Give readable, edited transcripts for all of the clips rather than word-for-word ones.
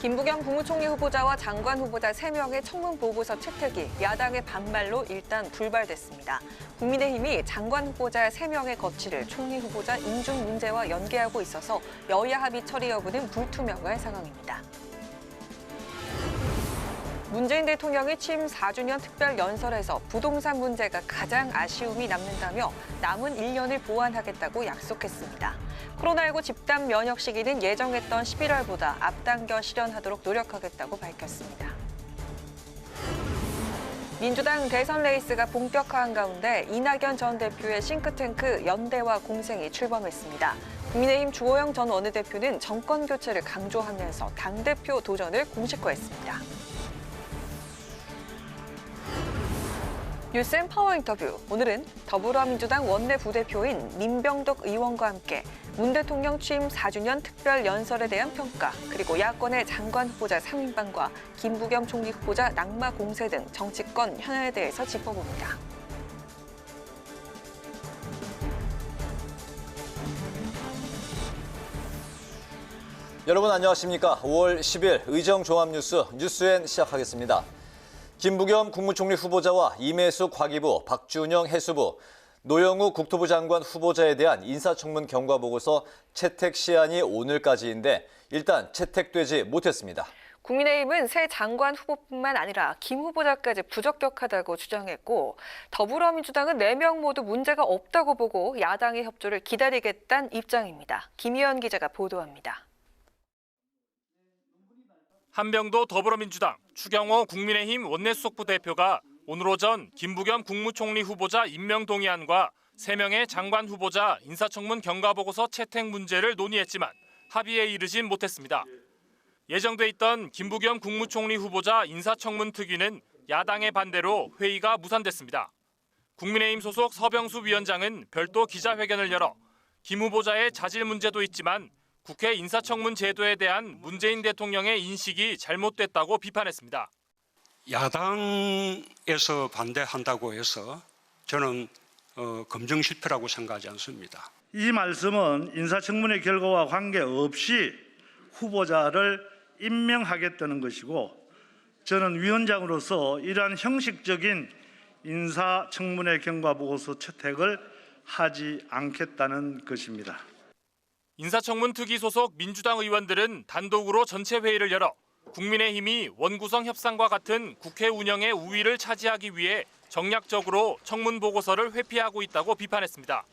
김부겸 국무총리 후보자와 장관 후보자 3명의 청문 보고서 채택이 야당의 반발로 일단 불발됐습니다. 국민의힘이 장관 후보자 3명의 거취를 총리 후보자 인준 문제와 연계하고 있어서 여야 합의 처리 여부는 불투명한 상황입니다. 문재인 대통령이 취임 4주년 특별 연설에서 부동산 문제가 가장 아쉬움이 남는다며 남은 1년을 보완하겠다고 약속했습니다. 코로나19 집단 면역 시기는 예정했던 11월보다 앞당겨 실현하도록 노력하겠다고 밝혔습니다. 민주당 대선 레이스가 본격화한 가운데 이낙연 전 대표의 싱크탱크 연대와 공생이 출범했습니다. 국민의힘 주호영 전 원내대표는 정권 교체를 강조하면서 당대표 도전을 공식화했습니다. 뉴스앤 파워 인터뷰. 오늘은 더불어민주당 원내 부대표인 민병덕 의원과 함께 문 대통령 취임 4주년 특별 연설에 대한 평가, 그리고 야권의 장관 후보자 3인방과 김부겸 총리 후보자 낙마 공세 등 정치권 현안에 대해서 짚어봅니다. 여러분 안녕하십니까? 5월 10일 의정종합뉴스 뉴스엔 시작하겠습니다. 김부겸 국무총리 후보자와 임혜숙 과기부, 박준영 해수부, 노영우 국토부 장관 후보자에 대한 인사청문 경과보고서 채택 시한이 오늘까지인데 일단 채택되지 못했습니다. 국민의힘은 새 장관 후보뿐만 아니라 김 후보자까지 부적격하다고 주장했고, 더불어민주당은 4명 모두 문제가 없다고 보고 야당의 협조를 기다리겠다는 입장입니다. 김희연 기자가 보도합니다. 한병도 더불어민주당, 추경호 국민의힘 원내수석부 대표가 오늘 오전 김부겸 국무총리 후보자 임명 동의안과 3명의 장관 후보자 인사청문 경과보고서 채택 문제를 논의했지만 합의에 이르진 못했습니다. 예정돼 있던 김부겸 국무총리 후보자 인사청문 특위는 야당의 반대로 회의가 무산됐습니다. 국민의힘 소속 서병수 위원장은 별도 기자회견을 열어 김 후보자의 자질 문제도 있지만 국회 인사청문 제도에 대한 문재인 대통령의 인식이 잘못됐다고 비판했습니다. 야당에서 반대한다고 해서 저는 검증 실패라고 생각하지 않습니다. 이 말씀은 인사청문회 결과와 관계없이 후보자를 임명하겠다는 것이고, 저는 위원장으로서 이러한 형식적인 인사청문회 경과보고서 채택을 하지 않겠다는 것입니다. 인사청문 특위 소속 민주당 의원들은 단독으로 전체 회의를 열어 국민의힘이 원구성 협상과 같은 국회 운영의 우위를 차지하기 위해 정략적으로 청문 보고서를 회피하고 있다고 비판했습니다.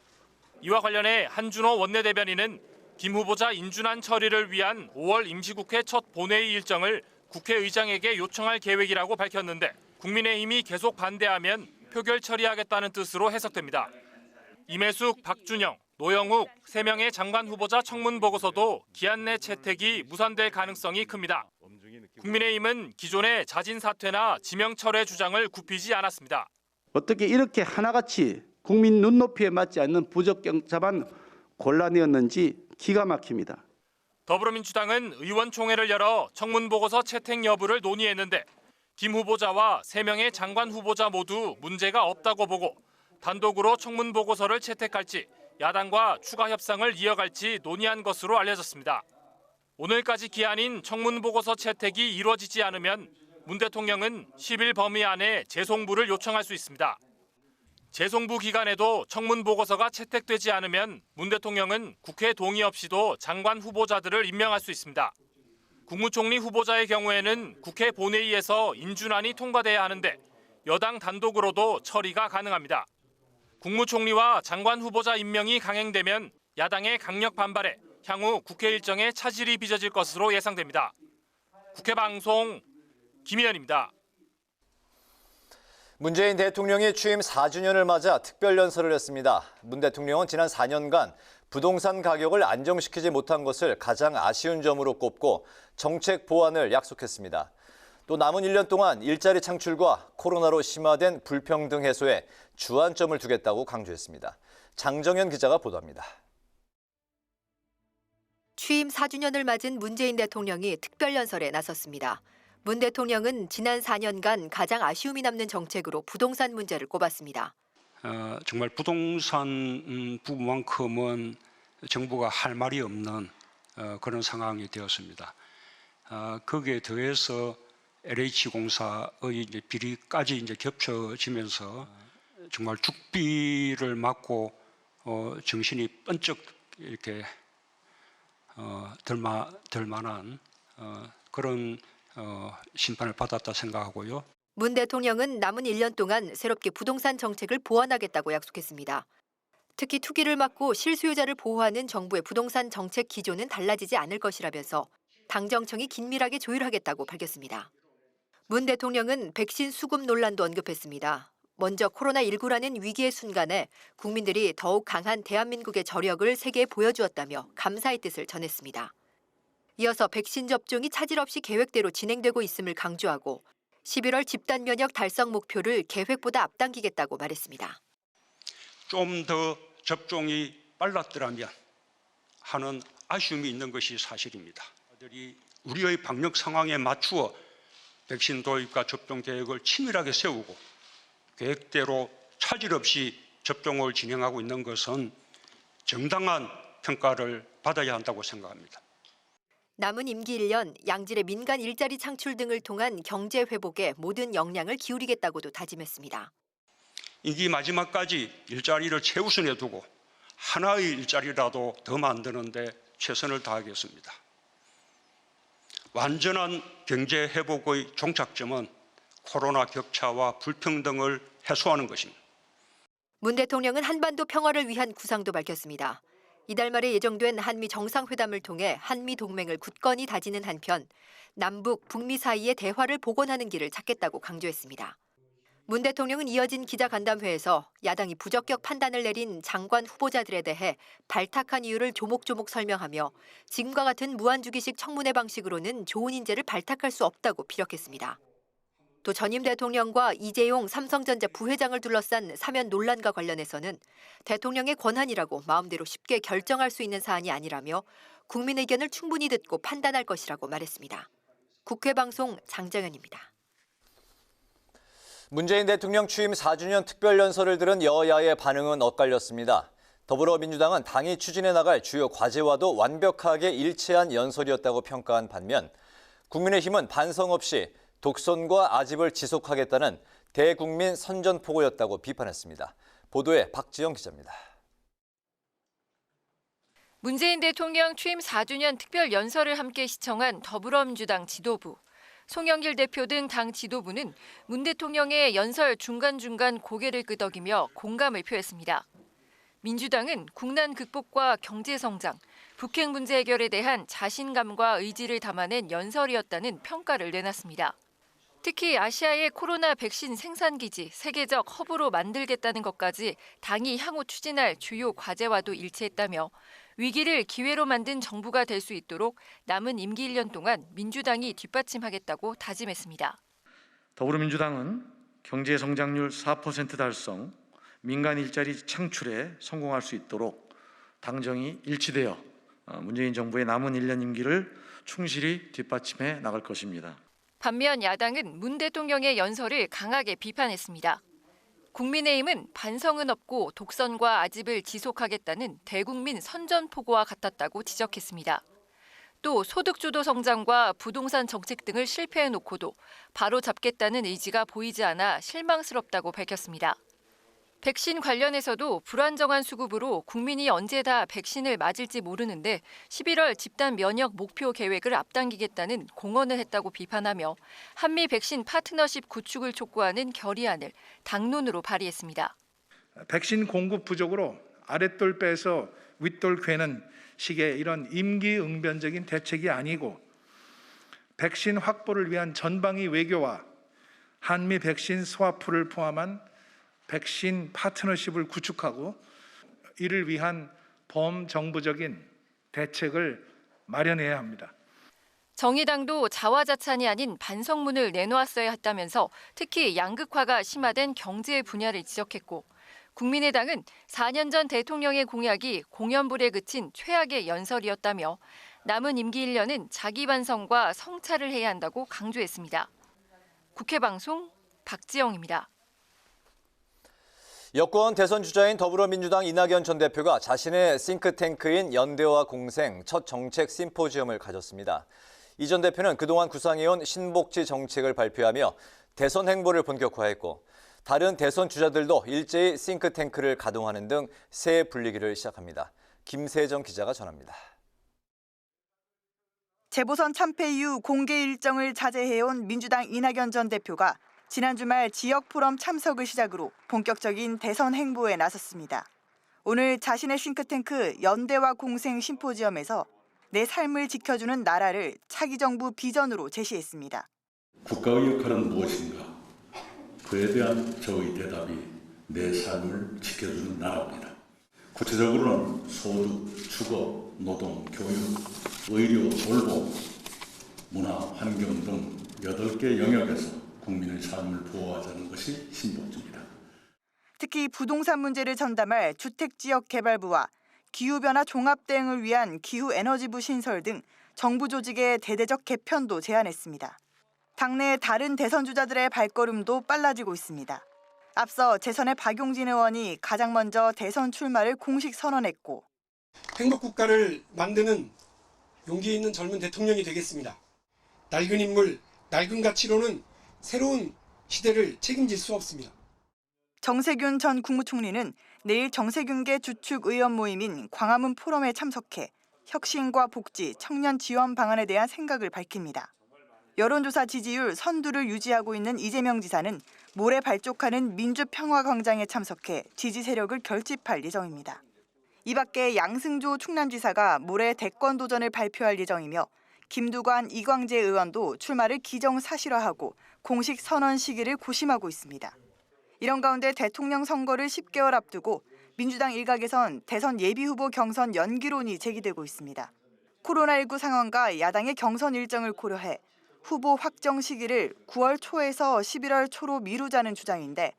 이와 관련해 한준호 원내대변인은 김 후보자 인준안 처리를 위한 5월 임시국회 첫 본회의 일정을 국회의장에게 요청할 계획이라고 밝혔는데 국민의힘이 계속 반대하면 표결 처리하겠다는 뜻으로 해석됩니다. 임혜숙, 박준영, 노영욱 3명의 장관 후보자 청문 보고서도 기한 내 채택이 무산될 가능성이 큽니다. 국민의힘은 기존의 자진 사퇴나 지명 철회 주장을 굽히지 않았습니다. 어떻게 이렇게 하나같이 국민 눈높이에 맞지 않는 부적격자만 곤란이었는지 기가 막힙니다. 더불어민주당은 의원총회를 열어 청문 보고서 채택 여부를 논의했는데 김 후보자와 3명의 장관 후보자 모두 문제가 없다고 보고 단독으로 청문 보고서를 채택할지 야당과 추가 협상을 이어갈지 논의한 것으로 알려졌습니다. 오늘까지 기한인 청문 보고서 채택이 이루어지지 않으면 문 대통령은 10일 범위 안에 재송부를 요청할 수 있습니다. 재송부 기간에도 청문 보고서가 채택되지 않으면 문 대통령은 국회 동의 없이도 장관 후보자들을 임명할 수 있습니다. 국무총리 후보자의 경우에는 국회 본회의에서 인준안이 통과돼야 하는데 여당 단독으로도 처리가 가능합니다. 국무총리와 장관 후보자 임명이 강행되면 야당의 강력 반발에 향후 국회 일정에 차질이 빚어질 것으로 예상됩니다. 국회방송 김희연입니다. 문재인 대통령이 취임 4주년을 맞아 특별 연설을 했습니다. 문 대통령은 지난 4년간 부동산 가격을 안정시키지 못한 것을 가장 아쉬운 점으로 꼽고 정책 보완을 약속했습니다. 또 남은 1년 동안 일자리 창출과 코로나로 심화된 불평등 해소에 주안점을 두겠다고 강조했습니다. 장정현 기자가 보도합니다. 취임 4주년을 맞은 문재인 대통령이 특별 연설에 나섰습니다. 문 대통령은 지난 4년간 가장 아쉬움이 남는 정책으로 부동산 문제를 꼽았습니다. 정말 부동산 부분만큼은 정부가 할 말이 없는 그런 상황이 되었습니다. 거기에 더해서 LH공사의 이제 비리까지 이제 겹쳐지면서 정말 죽비를 맞고 정신이 번쩍 이렇게 들 만한 그런 심판을 받았다 생각하고요. 문 대통령은 남은 1년 동안 새롭게 부동산 정책을 보완하겠다고 약속했습니다. 특히 투기를 막고 실수요자를 보호하는 정부의 부동산 정책 기조는 달라지지 않을 것이라면서 당정청이 긴밀하게 조율하겠다고 밝혔습니다. 문 대통령은 백신 수급 논란도 언급했습니다. 먼저 코로나19라는 위기의 순간에 국민들이 더욱 강한 대한민국의 저력을 세계에 보여주었다며 감사의 뜻을 전했습니다. 이어서 백신 접종이 차질 없이 계획대로 진행되고 있음을 강조하고 11월 집단 면역 달성 목표를 계획보다 앞당기겠다고 말했습니다. 좀 더 접종이 빨랐더라면 하는 아쉬움이 있는 것이 사실입니다. 우리의 방역 상황에 맞추어 백신 도입과 접종 계획을 치밀하게 세우고 계획대로 차질 없이 접종을 진행하고 있는 것은 정당한 평가를 받아야 한다고 생각합니다. 남은 임기 1년 양질의 민간 일자리 창출 등을 통한 경제 회복에 모든 역량을 기울이겠다고도 다짐했습니다. 임기 마지막까지 일자리를 최우선에 두고 하나의 일자리라도 더 만드는 데 최선을 다하겠습니다. 완전한 경제 회복의 종착점은 코로나 격차와 불평등을 해소하는 것입니다. 문 대통령은 한반도 평화를 위한 구상도 밝혔습니다. 이달 말에 예정된 한미 정상회담을 통해 한미 동맹을 굳건히 다지는 한편 남북, 북미 사이의 대화를 복원하는 길을 찾겠다고 강조했습니다. 문 대통령은 이어진 기자간담회에서 야당이 부적격 판단을 내린 장관 후보자들에 대해 발탁한 이유를 조목조목 설명하며 지금과 같은 무한주기식 청문회 방식으로는 좋은 인재를 발탁할 수 없다고 피력했습니다. 또 전임 대통령과 이재용 삼성전자 부회장을 둘러싼 사면 논란과 관련해서는 대통령의 권한이라고 마음대로 쉽게 결정할 수 있는 사안이 아니라며 국민 의견을 충분히 듣고 판단할 것이라고 말했습니다. 국회 방송 장정현입니다. 문재인 대통령 취임 4주년 특별연설을 들은 여야의 반응은 엇갈렸습니다. 더불어민주당은 당이 추진해 나갈 주요 과제와도 완벽하게 일치한 연설이었다고 평가한 반면 국민의힘은 반성 없이 독선과 아집을 지속하겠다는 대국민 선전포고였다고 비판했습니다. 보도에 박지영 기자입니다. 문재인 대통령 취임 4주년 특별 연설을 함께 시청한 더불어민주당 지도부. 송영길 대표 등 당 지도부는 문 대통령의 연설 중간중간 고개를 끄덕이며 공감을 표했습니다. 민주당은 국난 극복과 경제 성장, 북핵 문제 해결에 대한 자신감과 의지를 담아낸 연설이었다는 평가를 내놨습니다. 특히 아시아의 코로나 백신 생산기지 세계적 허브로 만들겠다는 것까지 당이 향후 추진할 주요 과제와도 일치했다며 위기를 기회로 만든 정부가 될 수 있도록 남은 임기 1년 동안 민주당이 뒷받침하겠다고 다짐했습니다. 더불어민주당은 경제 성장률 4% 달성, 민간 일자리 창출에 성공할 수 있도록 당정이 일치되어 문재인 정부의 남은 1년 임기를 충실히 뒷받침해 나갈 것입니다. 반면 야당은 문 대통령의 연설을 강하게 비판했습니다. 국민의힘은 반성은 없고 독선과 아집을 지속하겠다는 대국민 선전포고와 같았다고 지적했습니다. 또 소득주도 성장과 부동산 정책 등을 실패해놓고도 바로 잡겠다는 의지가 보이지 않아 실망스럽다고 밝혔습니다. 백신 관련해서도 불안정한 수급으로 국민이 언제 다 백신을 맞을지 모르는데 11월 집단 면역 목표 계획을 앞당기겠다는 공언을 했다고 비판하며 한미 백신 파트너십 구축을 촉구하는 결의안을 당론으로 발의했습니다. 백신 공급 부족으로 아랫돌 빼서 윗돌 괴는 식의 이런 임기응변적인 대책이 아니고 백신 확보를 위한 전방위 외교와 한미 백신 스와프를 포함한 백신 파트너십을 구축하고 이를 위한 범정부적인 대책을 마련해야 합니다. 정의당도 자화자찬이 아닌 반성문을 내놓았어야 했다면서 특히 양극화가 심화된 경제 분야를 지적했고 국민의당은 4년 전 대통령의 공약이 공연불에 그친 최악의 연설이었다며 남은 임기 1년은 자기 반성과 성찰을 해야 한다고 강조했습니다. 국회 방송 박지영입니다. 여권 대선 주자인 더불어민주당 이낙연 전 대표가 자신의 싱크탱크인 연대와 공생 첫 정책 심포지엄을 가졌습니다. 이 전 대표는 그동안 구상해온 신복지 정책을 발표하며 대선 행보를 본격화했고 다른 대선 주자들도 일제히 싱크탱크를 가동하는 등 새 분위기를 시작합니다. 김세정 기자가 전합니다. 재보선 참패 이후 공개 일정을 자제해온 민주당 이낙연 전 대표가 지난 주말 지역 포럼 참석을 시작으로 본격적인 대선 행보에 나섰습니다. 오늘 자신의 싱크탱크 연대와 공생 심포지엄에서 내 삶을 지켜주는 나라를 차기 정부 비전으로 제시했습니다. 국가의 역할은 무엇인가? 그에 대한 저의 대답이 내 삶을 지켜주는 나라입니다. 구체적으로는 소득, 주거, 노동, 교육, 의료, 돌봄, 문화, 환경 등 8개 영역에서 국민의 삶을 보호하자는 것이 신복지입니다. 특히 부동산 문제를 전담할 주택지역개발부와 기후변화 종합대응을 위한 기후에너지부 신설 등 정부 조직의 대대적 개편도 제안했습니다. 당내 다른 대선 주자들의 발걸음도 빨라지고 있습니다. 앞서 재선의 박용진 의원이 가장 먼저 대선 출마를 공식 선언했고 행복국가를 만드는 용기 있는 젊은 대통령이 되겠습니다. 낡은 인물, 낡은 가치로는 새로운 시대를 책임질 수 없습니다. 정세균 전 국무총리는 내일 정세균계 주축 의원 모임인 광화문 포럼에 참석해 혁신과 복지, 청년 지원 방안에 대한 생각을 밝힙니다. 여론조사 지지율 선두를 유지하고 있는 이재명 지사는 모레 발족하는 민주평화광장에 참석해 지지 세력을 결집할 예정입니다. 이 밖에 양승조 충남지사가 모레 대권 도전을 발표할 예정이며 김두관, 이광재 의원도 출마를 기정사실화하고 공식 선언 시기를 고심하고 있습니다. 이런 가운데 대통령 선거를 10개월 앞두고 민주당 일각에선 대선 예비후보 경선 연기론이 제기되고 있습니다. 코로나19 상황과 야당의 경선 일정을 고려해 후보 확정 시기를 9월 초에서 11월 초로 미루자는 주장인데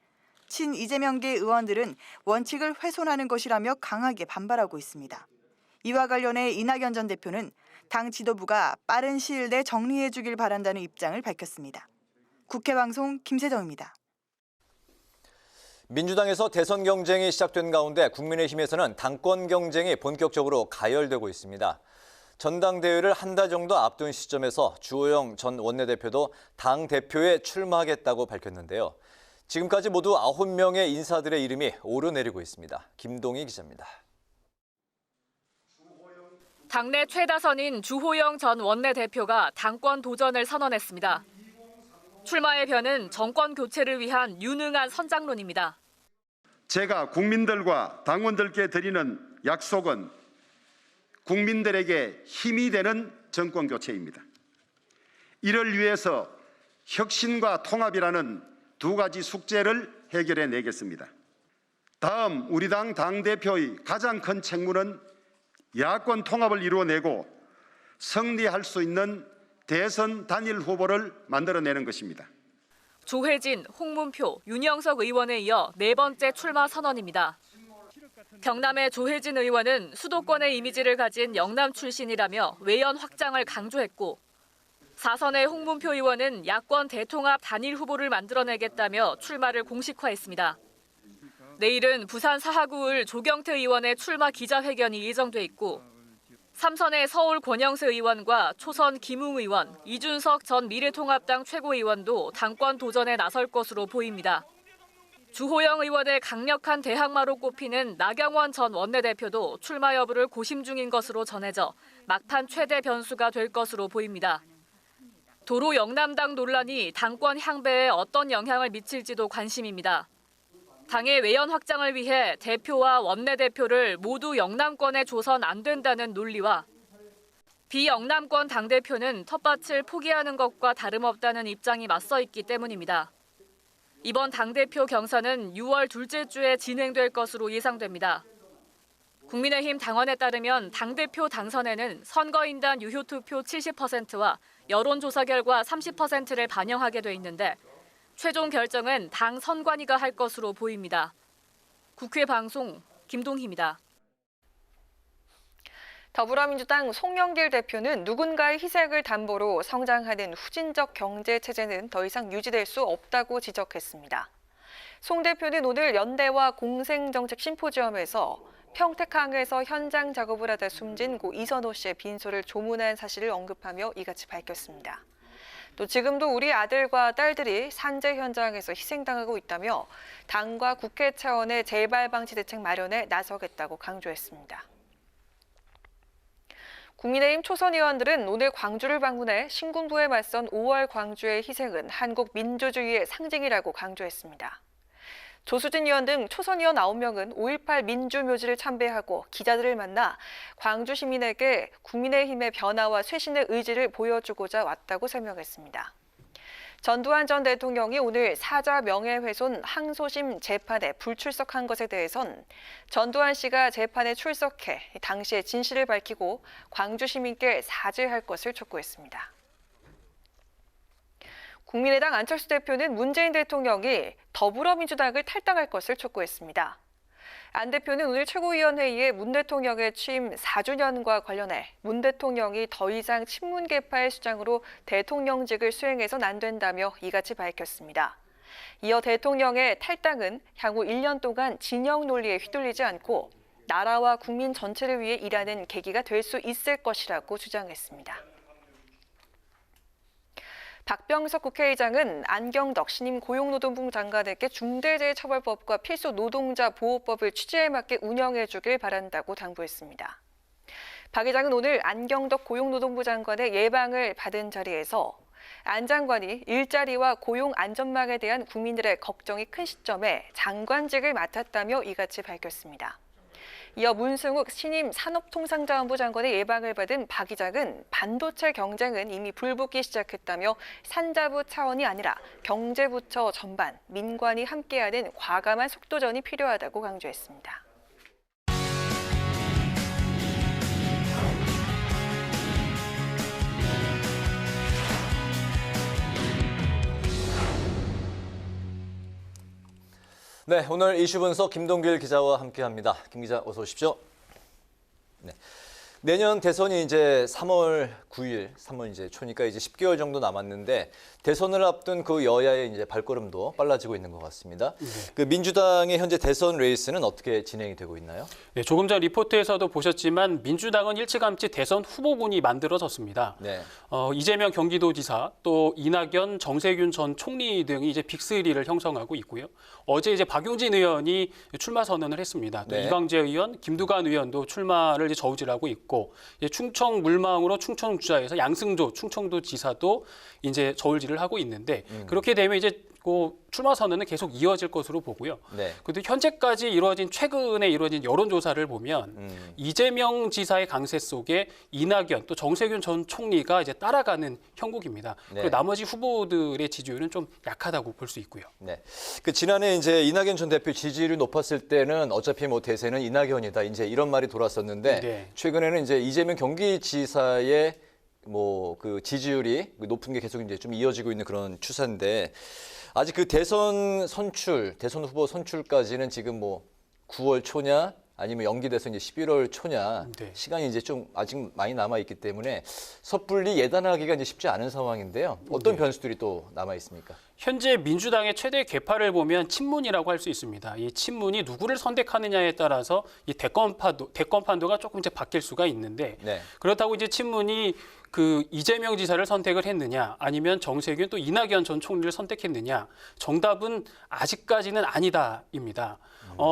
친 이재명계 의원들은 원칙을 훼손하는 것이라며 강하게 반발하고 있습니다. 이와 관련해 이낙연 전 대표는 당 지도부가 빠른 시일 내 정리해 주길 바란다는 입장을 밝혔습니다. 국회방송 김세정입니다. 민주당에서 대선 경쟁이 시작된 가운데 국민의힘에서는 당권 경쟁이 본격적으로 가열되고 있습니다. 전당대회를 한 달 정도 앞둔 시점에서 주호영 전 원내대표도 당대표에 출마하겠다고 밝혔는데요. 지금까지 모두 9명의 인사들의 이름이 오르내리고 있습니다. 김동희 기자입니다. 당내 최다선인 주호영 전 원내대표가 당권 도전을 선언했습니다. 출마의 변은 정권 교체를 위한 유능한 선장론입니다. 제가 국민들과 당원들께 드리는 약속은 국민들에게 힘이 되는 정권 교체입니다. 이를 위해서 혁신과 통합이라는 두 가지 숙제를 해결해 내겠습니다. 다음 우리 당 당대표의 가장 큰 책무는 야권 통합을 이루어내고 승리할 수 있는 대선 단일 후보를 만들어내는 것입니다. 조혜진, 홍문표, 윤영석 의원에 이어 4번째 출마 선언입니다. 경남의 조혜진 의원은 수도권의 이미지를 가진 영남 출신이라며 외연 확장을 강조했고 4선의 홍문표 의원은 야권 대통합 단일 후보를 만들어내겠다며 출마를 공식화했습니다. 내일은 부산 사하구을 조경태 의원의 출마 기자회견이 예정돼 있고 3선의 서울 권영세 의원과 초선 김웅 의원, 이준석 전 미래통합당 최고위원도 당권 도전에 나설 것으로 보입니다. 주호영 의원의 강력한 대항마로 꼽히는 나경원 전 원내대표도 출마 여부를 고심 중인 것으로 전해져 막판 최대 변수가 될 것으로 보입니다. 도로 영남당 논란이 당권 향배에 어떤 영향을 미칠지도 관심입니다. 당의 외연 확장을 위해 대표와 원내대표를 모두 영남권에 줘선 안 된다는 논리와 비영남권 당대표는 텃밭을 포기하는 것과 다름없다는 입장이 맞서 있기 때문입니다. 이번 당대표 경선은 6월 둘째 주에 진행될 것으로 예상됩니다. 국민의힘 당원에 따르면 당대표 당선에는 선거인단 유효투표 70%와 여론조사 결과 30%를 반영하게 돼 있는데 최종 결정은 당 선관위가 할 것으로 보입니다. 국회 방송 김동희입니다. 더불어민주당 송영길 대표는 누군가의 희생을 담보로 성장하는 후진적 경제 체제는 더 이상 유지될 수 없다고 지적했습니다. 송 대표는 오늘 연대와 공생정책 심포지엄에서 평택항에서 현장 작업을 하다 숨진 고 이선호 씨의 빈소를 조문한 사실을 언급하며 이같이 밝혔습니다. 또 지금도 우리 아들과 딸들이 산재 현장에서 희생당하고 있다며 당과 국회 차원의 재발 방지 대책 마련에 나서겠다고 강조했습니다. 국민의힘 초선 의원들은 오늘 광주를 방문해 신군부에 맞선 5월 광주의 희생은 한국 민주주의의 상징이라고 강조했습니다. 조수진 의원 등 초선 의원 9명은 5.18 민주묘지를 참배하고 기자들을 만나 광주 시민에게 국민의힘의 변화와 쇄신의 의지를 보여주고자 왔다고 설명했습니다. 전두환 전 대통령이 오늘 사자 명예훼손 항소심 재판에 불출석한 것에 대해선 전두환 씨가 재판에 출석해 당시의 진실을 밝히고 광주 시민께 사죄할 것을 촉구했습니다. 국민의당 안철수 대표는 문재인 대통령이 더불어민주당을 탈당할 것을 촉구했습니다. 안 대표는 오늘 최고위원회의에 문 대통령의 취임 4주년과 관련해 문 대통령이 더 이상 친문 계파의 수장으로 대통령직을 수행해서는 안 된다며 이같이 밝혔습니다. 이어 대통령의 탈당은 향후 1년 동안 진영 논리에 휘둘리지 않고 나라와 국민 전체를 위해 일하는 계기가 될 수 있을 것이라고 주장했습니다. 박병석 국회의장은 안경덕 신임 고용노동부 장관에게 중대재해처벌법과 필수노동자보호법을 취지에 맞게 운영해 주길 바란다고 당부했습니다. 박 의장은 오늘 안경덕 고용노동부 장관의 예방을 받은 자리에서 안 장관이 일자리와 고용 안전망에 대한 국민들의 걱정이 큰 시점에 장관직을 맡았다며 이같이 밝혔습니다. 이어 문승욱 신임 산업통상자원부 장관의 예방을 받은 박 의장은 반도체 경쟁은 이미 불붙기 시작했다며 산자부 차원이 아니라 경제부처 전반, 민관이 함께하는 과감한 속도전이 필요하다고 강조했습니다. 네, 오늘 이슈 분석 김동길 기자와 함께합니다. 김 기자 어서 오십시오. 네. 내년 대선이 이제 3월 9일, 초니까 이제 10개월 정도 남았는데 대선을 앞둔 그 여야의 이제 발걸음도 빨라지고 있는 것 같습니다. 네. 그 민주당의 현재 대선 레이스는 어떻게 진행이 되고 있나요? 네, 조금 전 리포트에서도 보셨지만 민주당은 일찌감치 대선 후보군이 만들어졌습니다. 네. 이재명 경기도지사, 또 이낙연, 정세균 전 총리 등이 이제 빅3를 형성하고 있고요. 어제 이제 박용진 의원이 출마 선언을 했습니다. 또 네. 이광재 의원, 김두관 의원도 출마를 이제 저울질하고 있고, 이제 충청 물망으로 충청 주자에서 양승조 충청도 지사도 이제 저울질을 하고 있는데 그렇게 되면 이제 출마 선언은 계속 이어질 것으로 보고요. 네. 그런데 현재까지 최근에 이루어진 여론조사를 보면 이재명 지사의 강세 속에 이낙연 또 정세균 전 총리가 이제 따라가는 형국입니다. 네. 그리고 나머지 후보들의 지지율은 좀 약하다고 볼 수 있고요. 네. 그 지난해 이제 이낙연 전 대표 지지율이 높았을 때는 어차피 뭐 대세는 이낙연이다 이제 이런 말이 돌았었는데 네. 최근에는 이제 이재명 경기지사의 그 지지율이 높은 게 계속 이제 좀 이어지고 있는 그런 추세인데 아직 그 대선 후보 선출까지는 지금 9월 초냐 아니면 연기돼서 이제 11월 초냐 네. 시간이 이제 좀 아직 많이 남아 있기 때문에 섣불리 예단하기가 이제 쉽지 않은 상황인데요. 어떤 변수들이 또 남아 있습니까? 현재 민주당의 최대 계파를 보면 친문이라고 할 수 있습니다. 이 친문이 누구를 선택하느냐에 따라서 이 대권 판도가 조금 이제 바뀔 수가 있는데 네. 그렇다고 이제 친문이 그 이재명 지사를 선택을 했느냐 아니면 정세균 또 이낙연 전 총리를 선택했느냐 정답은 아직까지는 아니다입니다.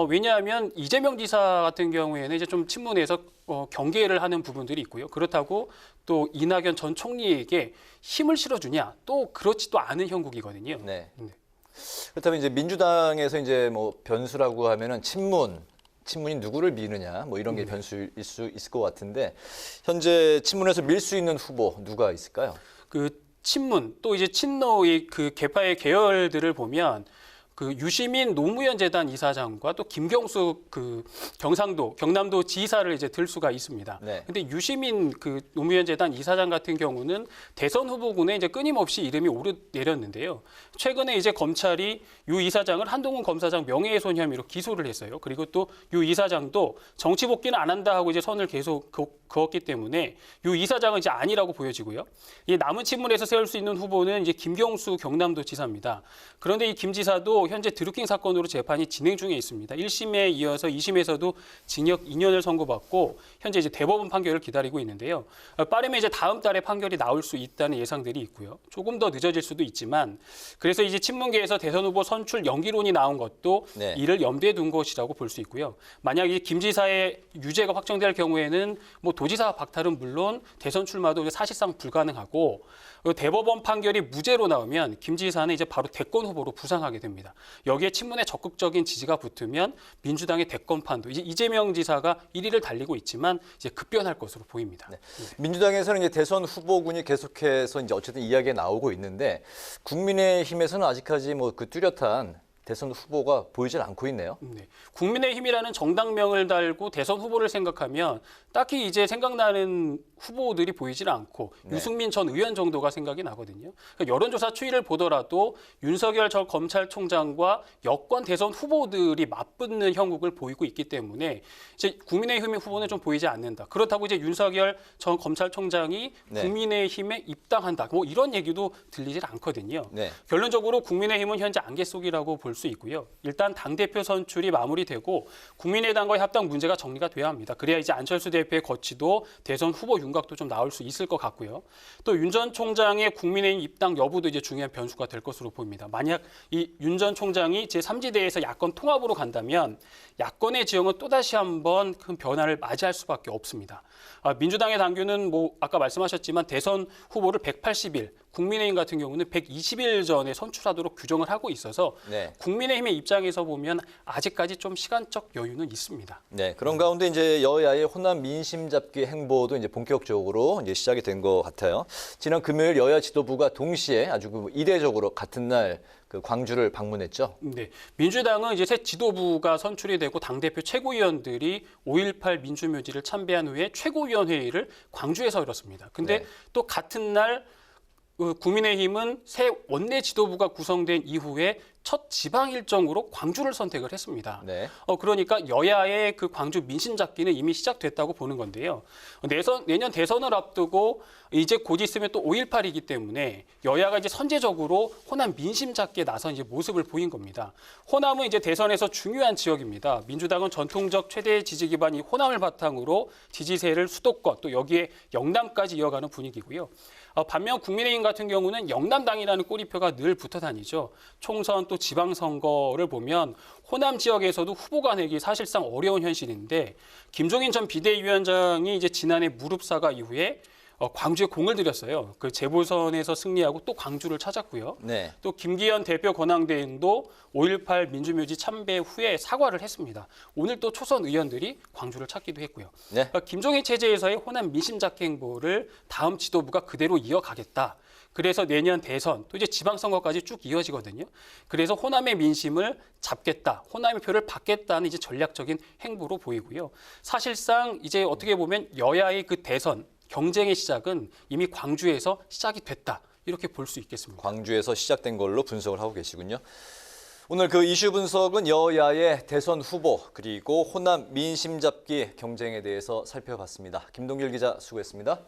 왜냐하면 이재명 지사 같은 경우에는 이제 좀 친문에서 경계를 하는 부분들이 있고요. 그렇다고 또 이낙연 전 총리에게 힘을 실어주냐 또 그렇지도 않은 형국이거든요. 네. 그렇다면 이제 민주당에서 이제 변수라고 하면은 친문이 누구를 미느냐 이런 게 변수일 수 있을 것 같은데 현재 친문에서 밀 수 있는 후보 누가 있을까요? 그 친문 또 이제 친노의 그 계파의 계열들을 보면 그 유시민 노무현 재단 이사장과 또 김경수 그 경남도 지사를 이제 들 수가 있습니다. 네. 근데 유시민 그 노무현 재단 이사장 같은 경우는 대선 후보군에 이제 끊임없이 이름이 오르내렸는데요. 최근에 이제 검찰이 유 이사장을 한동훈 검사장 명예훼손 혐의로 기소를 했어요. 그리고 또 유 이사장도 정치 복귀는 안 한다 하고 이제 선을 계속 그었기 때문에 유 이사장은 이제 아니라고 보여지고요. 이 남은 친문에서 세울 수 있는 후보는 이제 김경수 경남도 지사입니다. 그런데 이 김 지사도 현재 드루킹 사건으로 재판이 진행 중에 있습니다. 1심에 이어서 2심에서도 징역 2년을 선고받고 현재 이제 대법원 판결을 기다리고 있는데요. 빠르면 이제 다음 달에 판결이 나올 수 있다는 예상들이 있고요. 조금 더 늦어질 수도 있지만 그래서 이제 친문계에서 대선 후보 선출 연기론이 나온 것도 네. 이를 염두에 둔 것이라고 볼 수 있고요. 만약 이 김 지사의 유죄가 확정될 경우에는 뭐 도지사 박탈은 물론 대선 출마도 사실상 불가능하고 대법원 판결이 무죄로 나오면 김 지사는 이제 바로 대권 후보로 부상하게 됩니다. 여기에 친문의 적극적인 지지가 붙으면 민주당의 대권판도 이제 이재명 지사가 1위를 달리고 있지만 이제 급변할 것으로 보입니다. 네. 민주당에서는 이제 대선 후보군이 계속해서 이제 어쨌든 이야기가 나오고 있는데 국민의힘에서는 아직까지 뭐 그 뚜렷한 대선 후보가 보이질 않고 있네요. 네. 국민의힘이라는 정당명을 달고 대선 후보를 생각하면 딱히 이제 생각나는 후보들이 보이질 않고 네. 유승민 전 의원 정도가 생각이 나거든요. 그러니까 여론조사 추이를 보더라도 윤석열 전 검찰총장과 여권 대선 후보들이 맞붙는 형국을 보이고 있기 때문에 이제 국민의힘의 후보는 좀 보이지 않는다. 그렇다고 이제 윤석열 전 검찰총장이 네. 국민의힘에 입당한다. 뭐 이런 얘기도 들리질 않거든요. 네. 결론적으로 국민의힘은 현재 안개 속이라고 볼 수 있고요. 일단 당대표 선출이 마무리되고 국민의당과의 합당 문제가 정리가 돼야 합니다. 그래야 이제 안철수 대표의 거취도 대선 후보 윤곽도 좀 나올 수 있을 것 같고요. 또 윤 전 총장의 국민의힘 입당 여부도 이제 중요한 변수가 될 것으로 보입니다. 만약 이 윤 전 총장이 제3지대에서 야권 통합으로 간다면 야권의 지형은 또다시 한번 큰 변화를 맞이할 수밖에 없습니다. 민주당의 당규는 뭐 아까 말씀하셨지만 대선 후보를 180일, 국민의힘 같은 경우는 120일 전에 선출하도록 규정을 하고 있어서 네. 국민의힘의 입장에서 보면 아직까지 좀 시간적 여유는 있습니다. 네, 그런 가운데 이제 여야의 호남 민심 잡기 행보도 이제 본격적으로 이제 시작이 된 것 같아요. 지난 금요일 여야 지도부가 동시에 아주 이례적으로 같은 날 그 광주를 방문했죠. 네, 민주당은 이제 새 지도부가 선출이 되고 당대표 최고위원들이 5.18 민주묘지를 참배한 후에 최고위원회의를 광주에서 열었습니다. 근데 네. 또 같은 날 국민의힘은 새 원내 지도부가 구성된 이후에 첫 지방 일정으로 광주를 선택을 했습니다. 네. 그러니까 여야의 그 광주 민심 잡기는 이미 시작됐다고 보는 건데요. 내년 대선을 앞두고 이제 곧 있으면 또 5.18이기 때문에 여야가 이제 선제적으로 호남 민심 잡기에 나선 이제 모습을 보인 겁니다. 호남은 이제 대선에서 중요한 지역입니다. 민주당은 전통적 최대 지지 기반이 호남을 바탕으로 지지세를 수도권 또 여기에 영남까지 이어가는 분위기고요. 반면 국민의힘 같은 경우는 영남당이라는 꼬리표가 늘 붙어 다니죠. 총선 또 지방선거를 보면 호남 지역에서도 후보가 내기 사실상 어려운 현실인데 김종인 전 비대위원장이 이제 지난해 무릎 사과 이후에 광주에 공을 들였어요. 그 재보선에서 승리하고 또 광주를 찾았고요. 네. 또 김기현 대표 권한대행도 5.18 민주묘지 참배 후에 사과를 했습니다. 오늘 또 초선 의원들이 광주를 찾기도 했고요. 네. 그러니까 김종인 체제에서의 호남 민심 잡기 행보를 다음 지도부가 그대로 이어가겠다. 그래서 내년 대선 또 이제 지방선거까지 쭉 이어지거든요. 그래서 호남의 민심을 잡겠다, 호남의 표를 받겠다는 이제 전략적인 행보로 보이고요. 사실상 이제 어떻게 보면 여야의 그 대선 경쟁의 시작은 이미 광주에서 시작이 됐다. 이렇게 볼 수 있겠습니다. 광주에서 시작된 걸로 분석을 하고 계시군요. 오늘 그 이슈 분석은 여야의 대선 후보 그리고 호남 민심 잡기 경쟁에 대해서 살펴봤습니다. 김동길 기자 수고했습니다.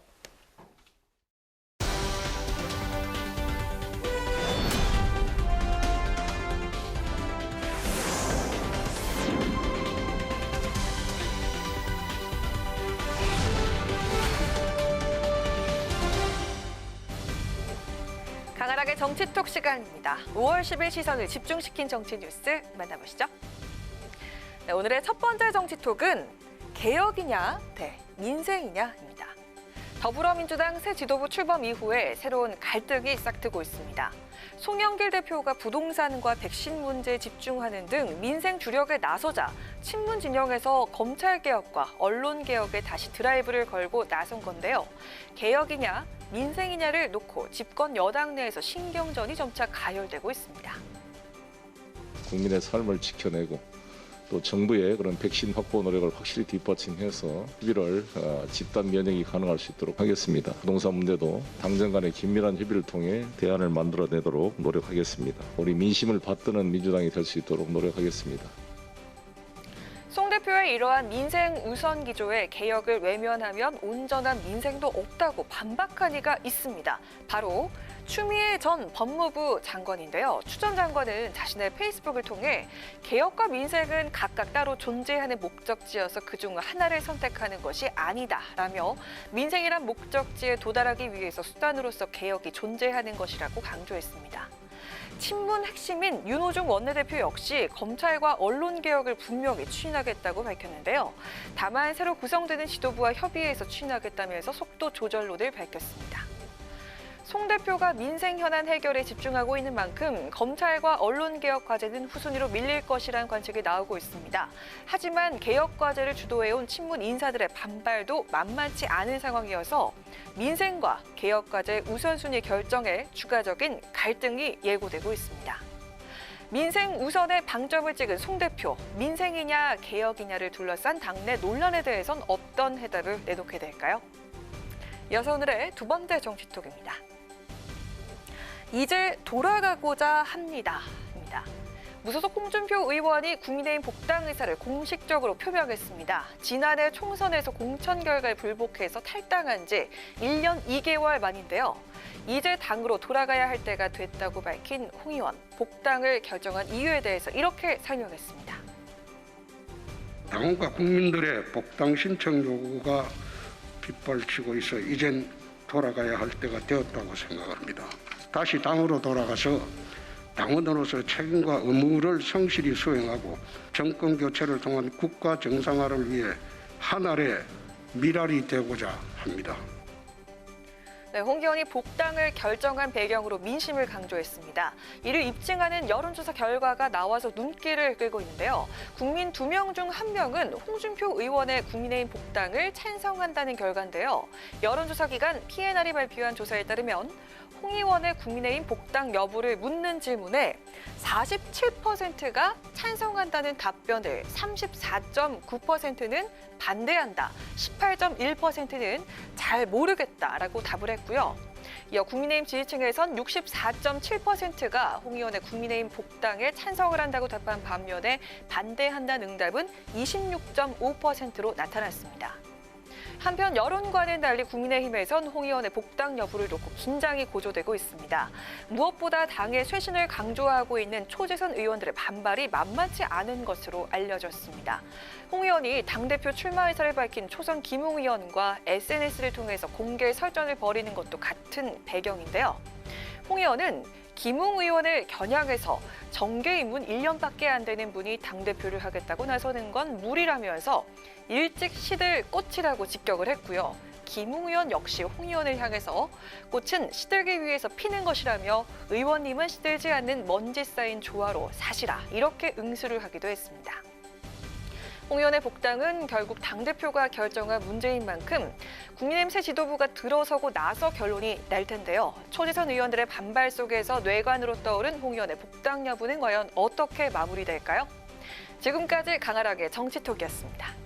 강하락의 정치톡 시간입니다. 5월 10일 시선을 집중시킨 정치 뉴스 만나보시죠. 네, 오늘의 첫 번째 정치톡은 개혁이냐 대 민생이냐입니다. 더불어민주당 새 지도부 출범 이후에 새로운 갈등이 싹트고 있습니다. 송영길 대표가 부동산과 백신 문제에 집중하는 등 민생 주력에 나서자 친문 진영에서 검찰개혁과 언론개혁에 다시 드라이브를 걸고 나선 건데요. 개혁이냐 민생이냐를 놓고 집권 여당 내에서 신경전이 점차 가열되고 있습니다. 국민의 삶을 지켜내고 또 정부의 그런 백신 확보 노력을 확실히 뒷받침해서 11월 집단 면역이 가능할 수 있도록 하겠습니다. 부동산 문제도 당정 간의 긴밀한 협의를 통해 대안을 만들어내도록 노력하겠습니다. 우리 민심을 받드는 민주당이 될 수 있도록 노력하겠습니다. 송 대표의 이러한 민생 우선 기조의 개혁을 외면하면 온전한 민생도 없다고 반박한 이가 있습니다. 바로 추미애 전 법무부 장관인데요. 추 전 장관은 자신의 페이스북을 통해 개혁과 민생은 각각 따로 존재하는 목적지여서 그중 하나를 선택하는 것이 아니다라며 민생이란 목적지에 도달하기 위해서 수단으로서 개혁이 존재하는 것이라고 강조했습니다. 친문 핵심인 윤호중 원내대표 역시 검찰과 언론개혁을 분명히 추진하겠다고 밝혔는데요. 다만 새로 구성되는 지도부와 협의해서 추진하겠다면서 속도 조절론을 밝혔습니다. 송 대표가 민생 현안 해결에 집중하고 있는 만큼 검찰과 언론개혁 과제는 후순위로 밀릴 것이라는 관측이 나오고 있습니다. 하지만 개혁 과제를 주도해온 친문 인사들의 반발도 만만치 않은 상황이어서 민생과 개혁 과제 우선순위 결정에 추가적인 갈등이 예고되고 있습니다. 민생 우선의 방점을 찍은 송 대표, 민생이냐 개혁이냐를 둘러싼 당내 논란에 대해선 어떤 해답을 내놓게 될까요? 이어서 오늘의 두 번째 정치톡입니다. 이제 돌아가고자 합니다. 무소속 홍준표 의원이 국민의힘 복당 의사를 공식적으로 표명했습니다. 지난해 총선에서 공천 결과에 불복해서 탈당한 지 1년 2개월 만인데요. 이제 당으로 돌아가야 할 때가 됐다고 밝힌 홍 의원, 복당을 결정한 이유에 대해서 이렇게 설명했습니다. 당과 국민들의 복당 신청 요구가 빗발치고 있어 이젠 돌아가야 할 때가 되었다고 생각합니다. 다시 당으로 돌아가서 당원으로서 책임과 의무를 성실히 수행하고 정권 교체를 통한 국가 정상화를 위해 하나의 미랄이 되고자 합니다. 네, 홍 의원이 복당을 결정한 배경으로 민심을 강조했습니다. 이를 입증하는 여론조사 결과가 나와서 눈길을 끌고 있는데요. 국민 2명 중 1명은 홍준표 의원의 국민의힘 복당을 찬성한다는 결과인데요. 여론조사 기관 PNR이 발표한 조사에 따르면 홍 의원의 국민의힘 복당 여부를 묻는 질문에 47%가 찬성한다는 답변을, 34.9%는 반대한다, 18.1%는 잘 모르겠다라고 답을 했고요. 이어 국민의힘 지지층에선 64.7%가 홍 의원의 국민의힘 복당에 찬성을 한다고 답한 반면에 반대한다는 응답은 26.5%로 나타났습니다. 한편 여론과는 달리 국민의힘에선 홍 의원의 복당 여부를 놓고 긴장이 고조되고 있습니다. 무엇보다 당의 쇄신을 강조하고 있는 초재선 의원들의 반발이 만만치 않은 것으로 알려졌습니다. 홍 의원이 당대표 출마 의사를 밝힌 초선 김웅 의원과 SNS를 통해서 공개 설전을 벌이는 것도 같은 배경인데요. 홍 의원은 김웅 의원을 겨냥해서 정계 입문 1년밖에 안 되는 분이 당대표를 하겠다고 나서는 건 무리라면서 일찍 시들 꽃이라고 직격을 했고요. 김웅 의원 역시 홍 의원을 향해서 꽃은 시들기 위해서 피는 것이라며 의원님은 시들지 않는 먼지 쌓인 조화로 사시라, 이렇게 응수를 하기도 했습니다. 홍 의원의 복당은 결국 당대표가 결정한 문제인 만큼 국민의힘 새 지도부가 들어서고 나서 결론이 날 텐데요. 초재선 의원들의 반발 속에서 뇌관으로 떠오른 홍 의원의 복당 여부는 과연 어떻게 마무리될까요? 지금까지 강하락의 정치톡이었습니다.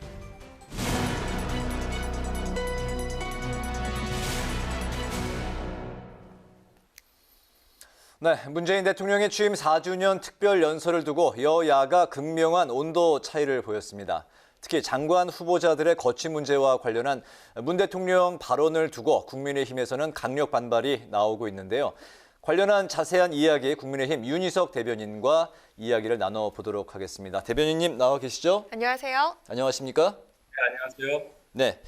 네, 문재인 대통령의 취임 4주년 특별 연설을 두고 여야가 극명한 온도 차이를 보였습니다. 특히 장관 후보자들의 거취 문제와 관련한 문 대통령 발언을 두고 국민의힘에서는 강력 반발이 나오고 있는데요. 관련한 자세한 이야기 국민의힘 윤희석 대변인과 이야기를 나눠보도록 하겠습니다. 대변인님 나와 계시죠? 안녕하세요. 안녕하십니까? 네, 안녕하세요. 네.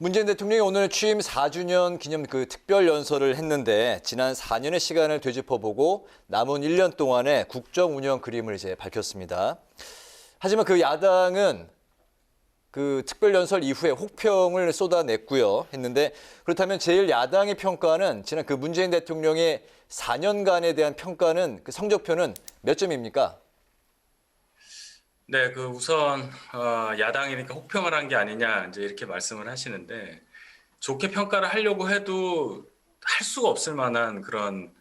문재인 대통령이 오늘 취임 4주년 기념 특별 연설을 했는데 지난 4년의 시간을 되짚어보고 남은 1년 동안의 국정 운영 그림을 이제 밝혔습니다. 하지만 야당은 특별 연설 이후에 혹평을 쏟아냈고요. 했는데 그렇다면 제일 야당의 평가는 지난 문재인 대통령의 4년간에 대한 평가는 성적표는 몇 점입니까? 네, 우선 야당이니까 혹평을 한 게 아니냐 이제 이렇게 말씀을 하시는데 좋게 평가를 하려고 해도 할 수가 없을 만한 그런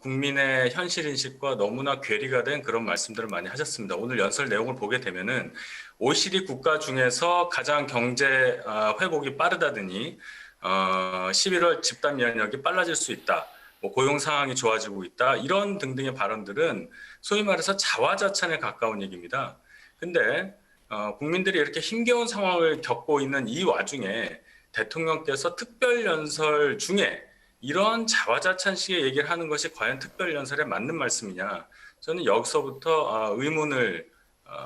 국민의 현실 인식과 너무나 괴리가 된 그런 말씀들을 많이 하셨습니다. 오늘 연설 내용을 보게 되면은 OECD 국가 중에서 가장 경제 회복이 빠르다더니 11월 집단 면역이 빨라질 수 있다. 고용 상황이 좋아지고 있다. 이런 등등의 발언들은 소위 말해서 자화자찬에 가까운 얘기입니다. 근데 국민들이 이렇게 힘겨운 상황을 겪고 있는 이 와중에 대통령께서 특별 연설 중에 이런 자화자찬식의 얘기를 하는 것이 과연 특별연설에 맞는 말씀이냐? 저는 여기서부터 의문을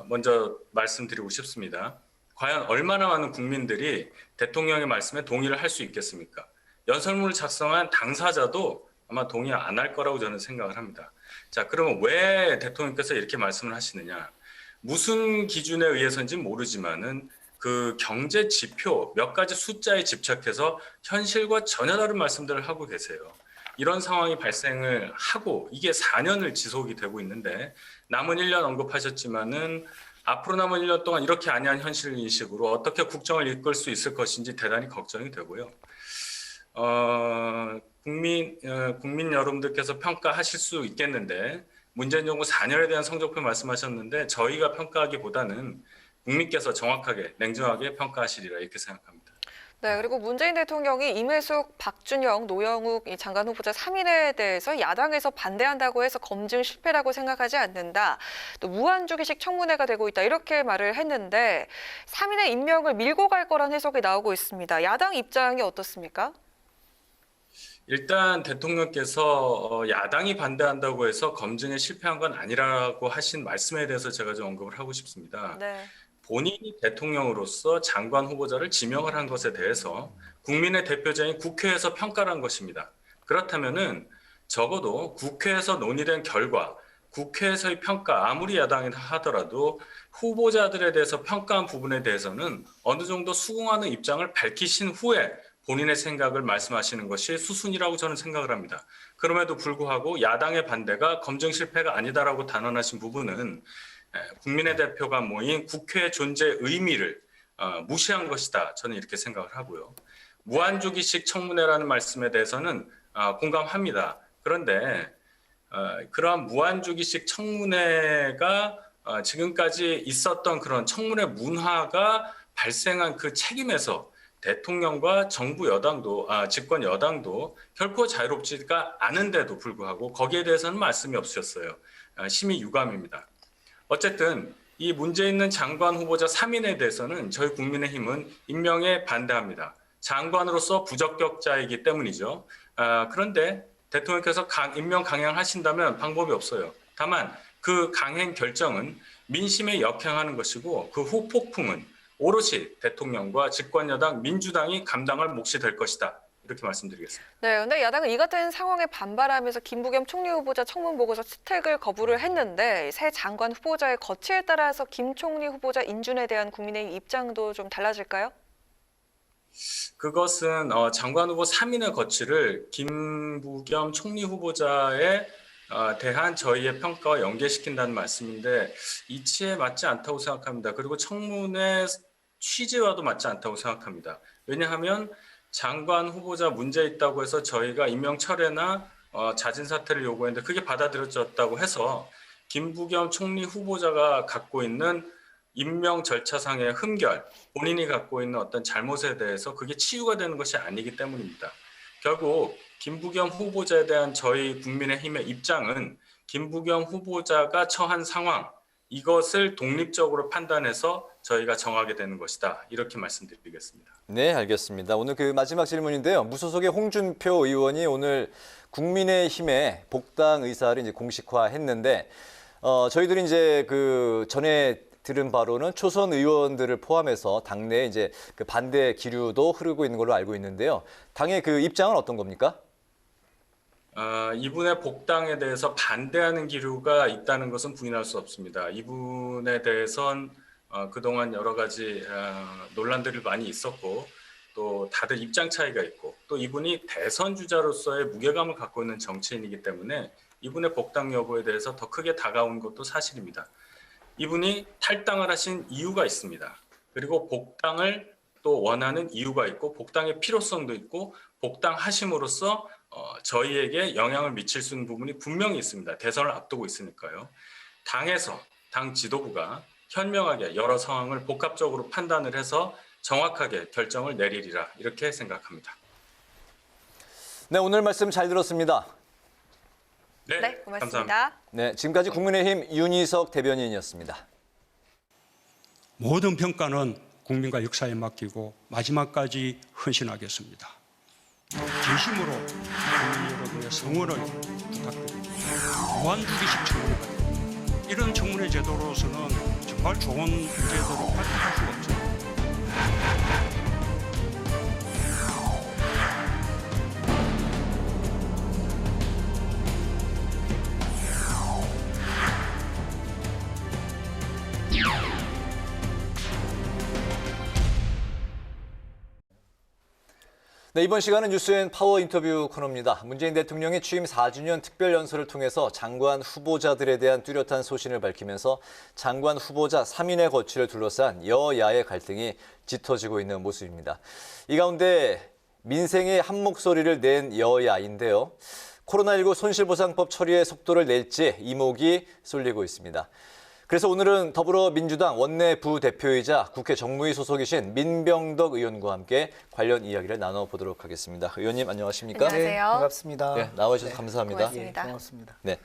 먼저 말씀드리고 싶습니다. 과연 얼마나 많은 국민들이 대통령의 말씀에 동의를 할 수 있겠습니까? 연설문을 작성한 당사자도 아마 동의 안 할 거라고 저는 생각을 합니다. 자, 그러면 왜 대통령께서 이렇게 말씀을 하시느냐? 무슨 기준에 의해서인지 모르지만은 그 경제 지표 몇 가지 숫자에 집착해서 현실과 전혀 다른 말씀들을 하고 계세요. 이런 상황이 발생을 하고 이게 4년을 지속이 되고 있는데 남은 1년 언급하셨지만은 앞으로 남은 1년 동안 이렇게 안이한 현실 인식으로 어떻게 국정을 이끌 수 있을 것인지 대단히 걱정이 되고요. 국민 여러분들께서 평가하실 수 있겠는데 문재인 정부 4년에 대한 성적표 말씀하셨는데 저희가 평가하기보다는 국민께서 정확하게 냉정하게 평가하시리라 이렇게 생각합니다. 네, 그리고 문재인 대통령이 임혜숙, 박준영, 노영욱 장관 후보자 3인에 대해서 야당에서 반대한다고 해서 검증 실패라고 생각하지 않는다. 또 무한주기식 청문회가 되고 있다. 이렇게 말을 했는데 3인의 임명을 밀고 갈 거란 해석이 나오고 있습니다. 야당 입장이 어떻습니까? 일단 대통령께서 야당이 반대한다고 해서 검증에 실패한 건 아니라고 하신 말씀에 대해서 제가 좀 언급을 하고 싶습니다. 네. 본인이 대통령으로서 장관 후보자를 지명을 한 것에 대해서 국민의 대표자인 국회에서 평가를 한 것입니다. 그렇다면은 적어도 국회에서 논의된 결과, 국회에서의 평가, 아무리 야당이라 하더라도 후보자들에 대해서 평가한 부분에 대해서는 어느 정도 수긍하는 입장을 밝히신 후에 본인의 생각을 말씀하시는 것이 수순이라고 저는 생각을 합니다. 그럼에도 불구하고 야당의 반대가 검증 실패가 아니다라고 단언하신 부분은 국민의 대표가 모인 국회의 존재의 의미를 무시한 것이다. 저는 이렇게 생각을 하고요. 무한주기식 청문회라는 말씀에 대해서는 공감합니다. 그런데 그러한 무한주기식 청문회가 지금까지 있었던 그런 청문회 문화가 발생한 그 책임에서 대통령과 정부 여당도 집권 여당도 결코 자유롭지가 않은데도 불구하고 거기에 대해서는 말씀이 없으셨어요. 심히 유감입니다. 어쨌든 이 문제 있는 장관 후보자 3인에 대해서는 저희 국민의힘은 임명에 반대합니다. 장관으로서 부적격자이기 때문이죠. 그런데 대통령께서 임명 강행하신다면 방법이 없어요. 다만 그 강행 결정은 민심에 역행하는 것이고 그 후폭풍은 오롯이 대통령과 집권여당 민주당이 감당할 몫이 될 것이다. 이렇게 말씀드리겠습니다. 네, 그런데 야당은 이 같은 상황에 반발하면서 김부겸 총리 후보자 청문 보고서 채택을 거부를 했는데 새 장관 후보자의 거취에 따라서 김 총리 후보자 인준에 대한 국민의 입장도 좀 달라질까요? 그것은 장관 후보 3인의 거취를 김부겸 총리 후보자에 대한 저희의 평가와 연계시킨다는 말씀인데 이치에 맞지 않다고 생각합니다. 그리고 청문회 취지와도 맞지 않다고 생각합니다. 왜냐하면 장관 후보자 문제 있다고 해서 저희가 임명 철회나 자진 사퇴를 요구했는데 그게 받아들여졌다고 해서 김부겸 총리 후보자가 갖고 있는 임명 절차상의 흠결, 본인이 갖고 있는 어떤 잘못에 대해서 그게 치유가 되는 것이 아니기 때문입니다. 결국 김부겸 후보자에 대한 저희 국민의힘의 입장은 김부겸 후보자가 처한 상황, 이것을 독립적으로 판단해서 저희가 정하게 되는 것이다. 이렇게 말씀드리겠습니다. 네, 알겠습니다. 오늘 그 마지막 질문인데요. 무소속의 홍준표 의원이 오늘 국민의힘의 복당 의사를 이제 공식화했는데 저희들이 이제 그 전에 들은 바로는 초선 의원들을 포함해서 당내에 이제 그 반대 기류도 흐르고 있는 걸로 알고 있는데요. 당의 그 입장은 어떤 겁니까? 이분의 복당에 대해서 반대하는 기류가 있다는 것은 부인할 수 없습니다. 이분에 대해선 그동안 여러 가지 논란들이 많이 있었고 또 다들 입장 차이가 있고 또 이분이 대선 주자로서의 무게감을 갖고 있는 정치인이기 때문에 이분의 복당 여부에 대해서 더 크게 다가온 것도 사실입니다. 이분이 탈당을 하신 이유가 있습니다. 그리고 복당을 또 원하는 이유가 있고 복당의 필요성도 있고 복당하심으로써 저희에게 영향을 미칠 수 있는 부분이 분명히 있습니다. 대선을 앞두고 있으니까요. 당에서 당 지도부가 현명하게 여러 상황을 복합적으로 판단을 해서 정확하게 결정을 내리리라 이렇게 생각합니다. 네, 오늘 말씀 잘 들었습니다. 네, 고맙습니다. 감사합니다. 네, 지금까지 국민의힘 윤희석 대변인이었습니다. 모든 평가는 국민과 역사에 맡기고 마지막까지 헌신하겠습니다. 진심으로 국민 여러분의 성원을 부탁드립니다. 무한주기식 청문회가 됩니다. 이런 청문회 제도로서는 정말 좋은 제도로 활용할 수가 없죠. 네, 이번 시간은 뉴스엔 파워 인터뷰 코너입니다. 문재인 대통령이 취임 4주년 특별연설을 통해서 장관 후보자들에 대한 뚜렷한 소신을 밝히면서 장관 후보자 3인의 거취를 둘러싼 여야의 갈등이 짙어지고 있는 모습입니다. 이 가운데 민생의 한 목소리를 낸 여야인데요. 코로나19 손실보상법 처리의 속도를 낼지 이목이 쏠리고 있습니다. 그래서 오늘은 더불어민주당 원내 부대표이자 국회 정무위 소속이신 민병덕 의원과 함께 관련 이야기를 나눠보도록 하겠습니다. 의원님 안녕하십니까? 안녕하세요. 네, 반갑습니다. 네, 나와주셔서 감사합니다. 고맙습니다. 고맙습니다. 네.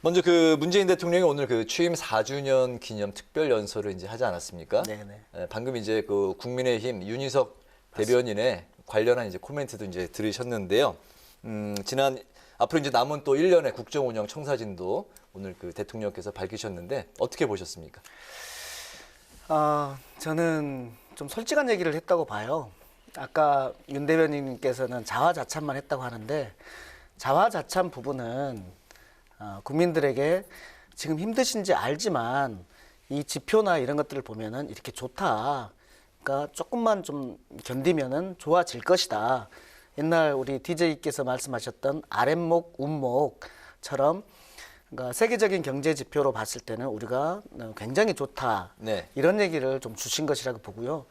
먼저 문재인 대통령이 오늘 취임 4주년 기념 특별 연설을 이제 하지 않았습니까? 네. 방금 이제 국민의힘 윤희석 대변인의 관련한 이제 코멘트도 이제 들으셨는데요. 앞으로 이제 남은 또 1년의 국정 운영 청사진도 오늘 대통령께서 밝히셨는데 어떻게 보셨습니까? 저는 좀 솔직한 얘기를 했다고 봐요. 아까 윤 대변인께서는 자화자찬만 했다고 하는데 자화자찬 부분은 국민들에게 지금 힘드신지 알지만 이 지표나 이런 것들을 보면은 이렇게 좋다. 그러니까 조금만 좀 견디면은 좋아질 것이다. 옛날 우리 DJ께서 말씀하셨던 아랫목, 윗목처럼 그러니까 세계적인 경제 지표로 봤을 때는 우리가 굉장히 좋다. 네. 이런 얘기를 좀 주신 것이라고 보고요.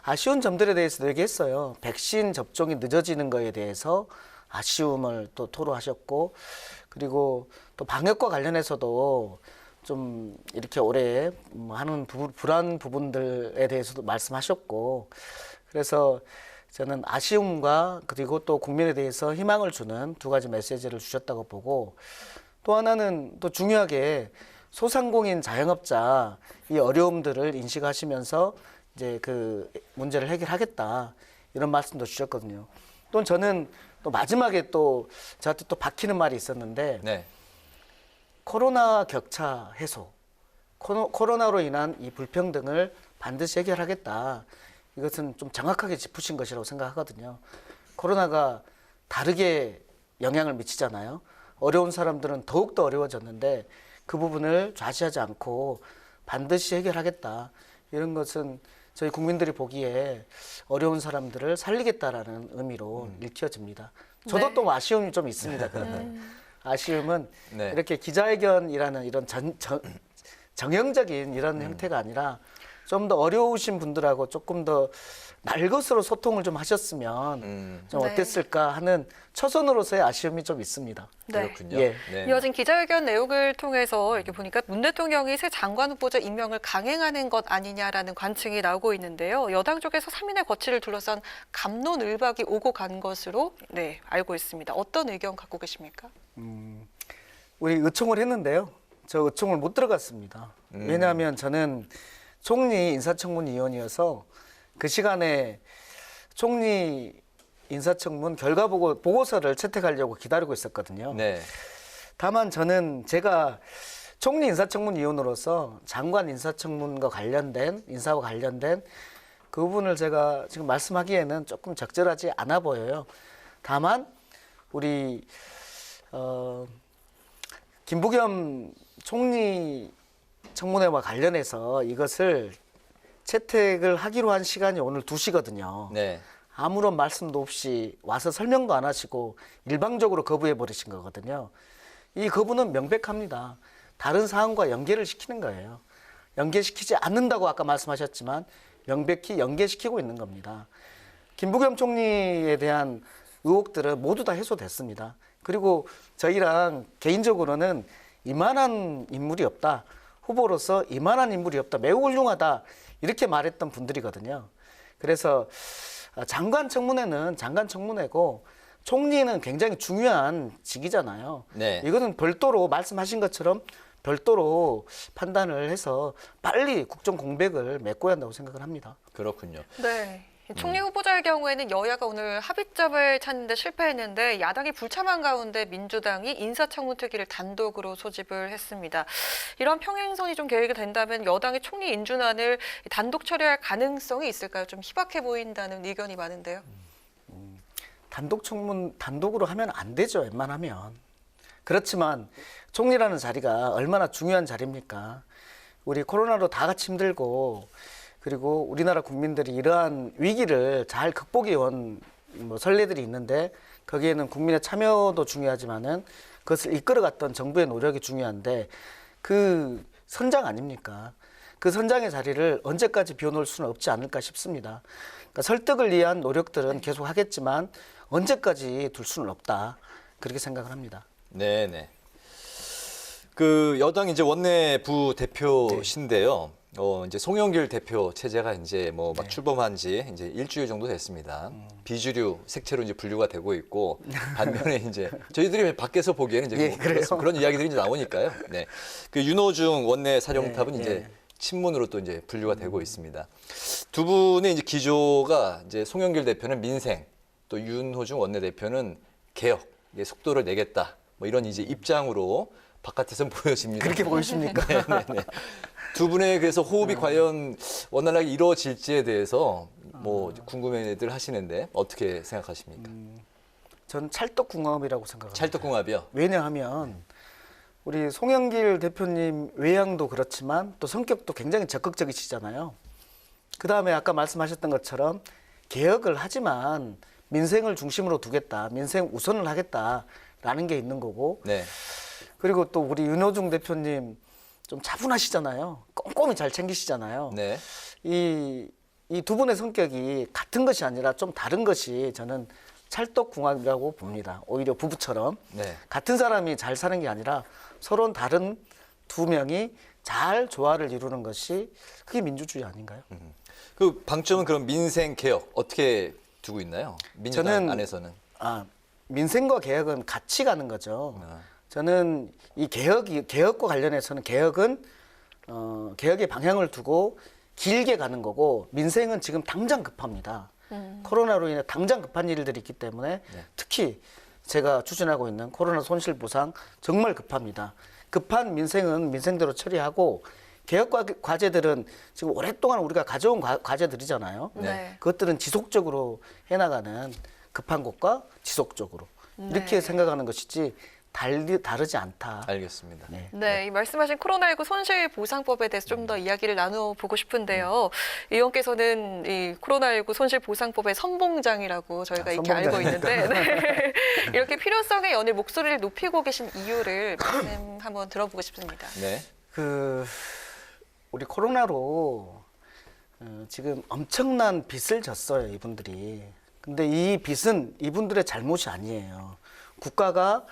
아쉬운 점들에 대해서도 얘기했어요. 백신 접종이 늦어지는 거에 대해서 아쉬움을 또 토로하셨고, 그리고 또 방역과 관련해서도 좀 이렇게 올해 하는 불안 부분들에 대해서도 말씀하셨고, 그래서 저는 아쉬움과 그리고 또 국민에 대해서 희망을 주는 두 가지 메시지를 주셨다고 보고, 또 하나는 또 중요하게 소상공인 자영업자 이 어려움들을 인식하시면서 이제 그 문제를 해결하겠다 이런 말씀도 주셨거든요. 또 저는 또 마지막에 또 저한테 또 박히는 말이 있었는데 네. 코로나 격차 해소, 코로나로 인한 이 불평등을 반드시 해결하겠다. 이것은 좀 정확하게 짚으신 것이라고 생각하거든요. 코로나가 다르게 영향을 미치잖아요. 어려운 사람들은 더욱더 어려워졌는데 그 부분을 좌시하지 않고 반드시 해결하겠다. 이런 것은 저희 국민들이 보기에 어려운 사람들을 살리겠다라는 의미로 읽혀집니다. 저도 네. 또 아쉬움이 좀 있습니다. 아쉬움은 네. 이렇게 기자회견이라는 이런 정형적인 이런 형태가 아니라 좀 더 어려우신 분들하고 조금 더 날것으로 소통을 좀 하셨으면 좀 네. 어땠을까 하는 초선으로서의 아쉬움이 좀 있습니다. 네. 그렇군요. 예. 네. 이어진 기자회견 내용을 통해서 이렇게 보니까 문 대통령이 새 장관 후보자 임명을 강행하는 것 아니냐라는 관측이 나오고 있는데요. 여당 쪽에서 3인의 거취를 둘러싼 갑론을박이 오고 간 것으로 알고 있습니다. 어떤 의견 갖고 계십니까? 우리 의총을 했는데요. 저 의총을 못 들어갔습니다. 왜냐하면 저는 총리 인사청문위원이어서 그 시간에 총리 인사청문 결과 보고서를 채택하려고 기다리고 있었거든요. 네. 다만 저는 제가 총리 인사청문위원으로서 장관 인사청문과 관련된 인사와 관련된 그 부분을 제가 지금 말씀하기에는 조금 적절하지 않아 보여요. 다만 우리 김부겸 총리 청문회와 관련해서 이것을 채택을 하기로 한 시간이 오늘 2시거든요. 네. 아무런 말씀도 없이 와서 설명도 안 하시고 일방적으로 거부해 버리신 거거든요. 이 거부는 명백합니다. 다른 사안과 연계를 시키는 거예요. 연계시키지 않는다고 아까 말씀하셨지만 명백히 연계시키고 있는 겁니다. 김부겸 총리에 대한 의혹들은 모두 다 해소됐습니다. 그리고 저희랑 개인적으로는 이만한 인물이 없다. 후보로서 이만한 인물이 없다. 매우 훌륭하다. 이렇게 말했던 분들이거든요. 그래서 장관 청문회는 장관 청문회고 총리는 굉장히 중요한 직이잖아요. 네. 이거는 별도로 말씀하신 것처럼 별도로 판단을 해서 빨리 국정 공백을 메꿔야 한다고 생각을 합니다. 그렇군요. 네. 총리 후보자의 경우에는 여야가 오늘 합의점을 찾는데 실패했는데 야당이 불참한 가운데 민주당이 인사청문특위를 단독으로 소집을 했습니다. 이런 평행선이 좀 계획이 된다면 여당이 총리 인준안을 단독 처리할 가능성이 있을까요? 좀 희박해 보인다는 의견이 많은데요. 단독 청문 단독으로 하면 안 되죠. 웬만하면. 그렇지만 총리라는 자리가 얼마나 중요한 자리입니까? 우리 코로나로 다 같이 힘들고 그리고 우리나라 국민들이 이러한 위기를 잘 극복해 온 선례들이 있는데 거기에는 국민의 참여도 중요하지만은 그것을 이끌어갔던 정부의 노력이 중요한데 그 선장 아닙니까? 그 선장의 자리를 언제까지 비워놓을 수는 없지 않을까 싶습니다. 그러니까 설득을 위한 노력들은 계속 하겠지만 언제까지 둘 수는 없다. 그렇게 생각을 합니다. 네네. 그 여당 이제 원내부 대표신데요. 이제 송영길 대표 체제가 이제 막 출범한 지 이제 일주일 정도 됐습니다. 비주류 색채로 이제 분류가 되고 있고 반면에 이제 저희들이 밖에서 보기에는 이제 그런 이야기들이 이제 나오니까요. 네. 그 윤호중 원내 사령탑은 이제 친문으로 또 이제 분류가 되고 있습니다. 두 분의 이제 기조가 이제 송영길 대표는 민생, 또 윤호중 원내대표는 개혁, 속도를 내겠다. 뭐 이런 이제 입장으로 바깥에서는 보여집니다. 그렇게 보이십니까? 네네네. 두 분의 그래서 호흡이 과연 원활하게 이루어질지에 대해서 뭐 궁금해들 하시는데 어떻게 생각하십니까? 전 찰떡궁합이라고 생각합니다. 찰떡궁합이요? 왜냐하면 우리 송영길 대표님 외향도 그렇지만 또 성격도 굉장히 적극적이시잖아요. 그다음에 아까 말씀하셨던 것처럼 개혁을 하지만 민생을 중심으로 두겠다. 민생 우선을 하겠다라는 게 있는 거고. 네. 그리고 또 우리 윤호중 대표님 좀 차분하시잖아요. 꼼꼼히 잘 챙기시잖아요. 네. 이 두 분의 성격이 같은 것이 아니라 좀 다른 것이 저는 찰떡궁합이라고 봅니다. 오히려 부부처럼 네. 같은 사람이 잘 사는 게 아니라 서로 다른 두 명이 잘 조화를 이루는 것이 그게 민주주의 아닌가요? 그 방점은 그럼 민생 개혁 어떻게 두고 있나요? 민주당 안에서는. 민생과 개혁은 같이 가는 거죠. 저는 이 개혁과 관련해서는 개혁은 개혁의 방향을 두고 길게 가는 거고 민생은 지금 당장 급합니다. 코로나로 인해 당장 급한 일들이 있기 때문에 특히 제가 추진하고 있는 코로나 손실 보상 정말 급합니다. 급한 민생은 민생대로 처리하고 개혁 과제들은 지금 오랫동안 우리가 가져온 과제들이잖아요. 네. 그것들은 지속적으로 해나가는 급한 것과 지속적으로 이렇게 생각하는 것이지 다르지 않다. 알겠습니다. 네, 이 말씀하신 코로나19 손실보상법에 대해서 좀 더 이야기를 나눠보고 싶은데요. 의원께서는 이 코로나19 손실보상법의 선봉장이라고 저희가 이렇게 알고 있는데 이렇게 필요성에 연일 목소리를 높이고 계신 이유를 말씀 한번 들어보고 싶습니다. 네. 우리 코로나로 지금 엄청난 빚을 졌어요, 이분들이. 근데 이 빚은 이분들의 잘못이 아니에요. 국가가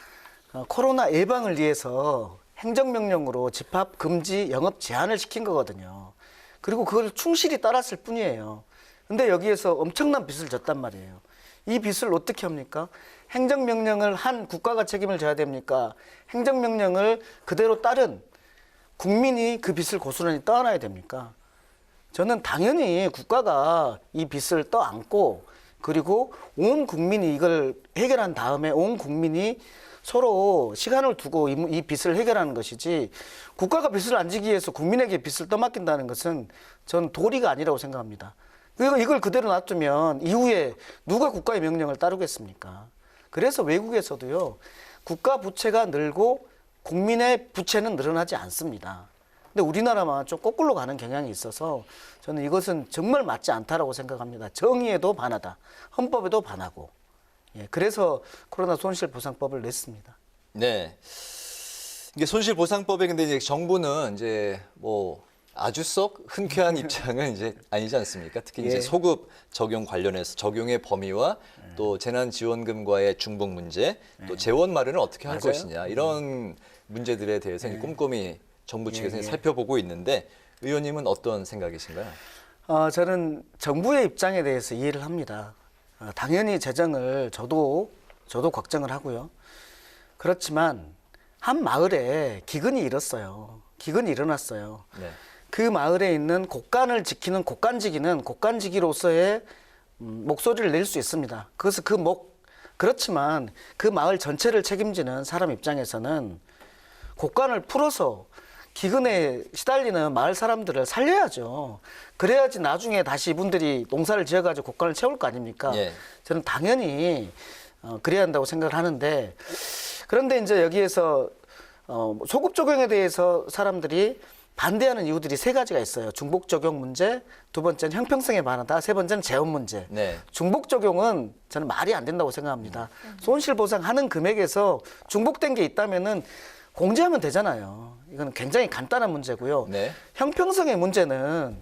코로나 예방을 위해서 행정명령으로 집합 금지 영업 제한을 시킨 거거든요. 그리고 그걸 충실히 따랐을 뿐이에요. 근데 여기에서 엄청난 빚을 졌단 말이에요. 이 빚을 어떻게 합니까? 행정명령을 한 국가가 책임을 져야 됩니까? 행정명령을 그대로 따른 국민이 그 빚을 고스란히 떠안아야 됩니까? 저는 당연히 국가가 이 빚을 떠안고 그리고 온 국민이 이걸 해결한 다음에 온 국민이 서로 시간을 두고 이 빚을 해결하는 것이지 국가가 빚을 안 지기 위해서 국민에게 빚을 떠맡긴다는 것은 전 도리가 아니라고 생각합니다. 그리고 이걸 그대로 놔두면 이후에 누가 국가의 명령을 따르겠습니까? 그래서 외국에서도요, 국가 부채가 늘고 국민의 부채는 늘어나지 않습니다. 근데 우리나라만 좀 거꾸로 가는 경향이 있어서 저는 이것은 정말 맞지 않다라고 생각합니다. 정의에도 반하다, 헌법에도 반하고. 그래서 코로나 손실보상법을 냈습니다. 네. 이게 손실보상법에 근데 이제 정부는 이제 뭐 아주 썩 흔쾌한 입장은 이제 아니지 않습니까? 특히 이제 소급 적용 관련해서 적용의 범위와 또 재난지원금과의 중복 문제, 또 재원 마련을 어떻게 할 것이냐 이런 문제들에 대해서 꼼꼼히 정부 측에서 살펴보고 있는데 의원님은 어떤 생각이신가요? 저는 정부의 입장에 대해서 이해를 합니다. 당연히 재정을 저도 걱정을 하고요. 그렇지만 한 마을에 기근이 일어났어요. 네. 그 마을에 있는 곡간을 지키는 곡간지기는 곡간지기로서의 목소리를 낼 수 있습니다. 그래서 그렇지만 그 마을 전체를 책임지는 사람 입장에서는 곡간을 풀어서 기근에 시달리는 마을 사람들을 살려야죠. 그래야지 나중에 다시 이분들이 농사를 지어가지고 곡간을 채울 거 아닙니까? 예. 저는 당연히 그래야 한다고 생각을 하는데, 그런데 이제 여기에서 소급 적용에 대해서 사람들이 반대하는 이유들이 세 가지가 있어요. 중복 적용 문제, 두 번째는 형평성에 반하다, 세 번째는 재원 문제. 네. 중복 적용은 저는 말이 안 된다고 생각합니다. 손실 보상하는 금액에서 중복된 게 있다면은 공제하면 되잖아요. 이건 굉장히 간단한 문제고요. 네. 형평성의 문제는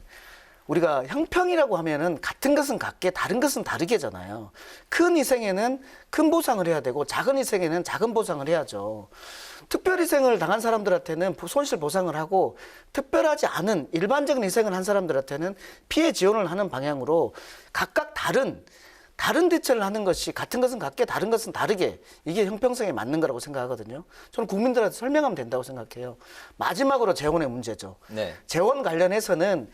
우리가 형평이라고 하면은 같은 것은 같게 다른 것은 다르게잖아요. 큰 희생에는 큰 보상을 해야 되고 작은 희생에는 작은 보상을 해야죠. 특별희생을 당한 사람들한테는 손실 보상을 하고, 특별하지 않은 일반적인 희생을 한 사람들한테는 피해 지원을 하는 방향으로 각각 다른 대처를 하는 것이, 같은 것은 같게 다른 것은 다르게, 이게 형평성에 맞는 거라고 생각하거든요. 저는 국민들한테 설명하면 된다고 생각해요. 마지막으로 재원의 문제죠. 네. 재원 관련해서는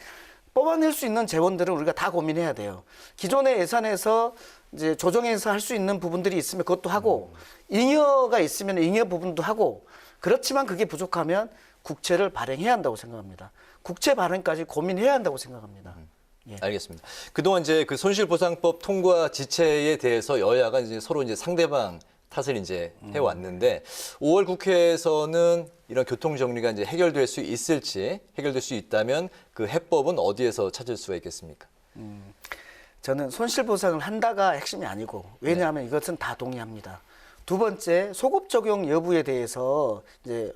뽑아낼 수 있는 재원들은 우리가 다 고민해야 돼요. 기존의 예산에서 이제 조정해서 할 수 있는 부분들이 있으면 그것도 하고, 잉여가 있으면 잉여 부분도 하고, 그렇지만 그게 부족하면 국채를 발행해야 한다고 생각합니다. 국채 발행까지 고민해야 한다고 생각합니다. 예. 알겠습니다. 그동안 이제 그 손실보상법 통과 지체에 대해서 여야가 이제 서로 이제 상대방 탓을 이제 해왔는데, 5월 국회에서는 이런 교통 정리가 이제 해결될 수 있을지, 해결될 수 있다면 그 해법은 어디에서 찾을 수가 있겠습니까? 저는 손실보상을 한다가 핵심이 아니고, 왜냐하면 이것은 다 동의합니다. 두 번째, 소급 적용 여부에 대해서 이제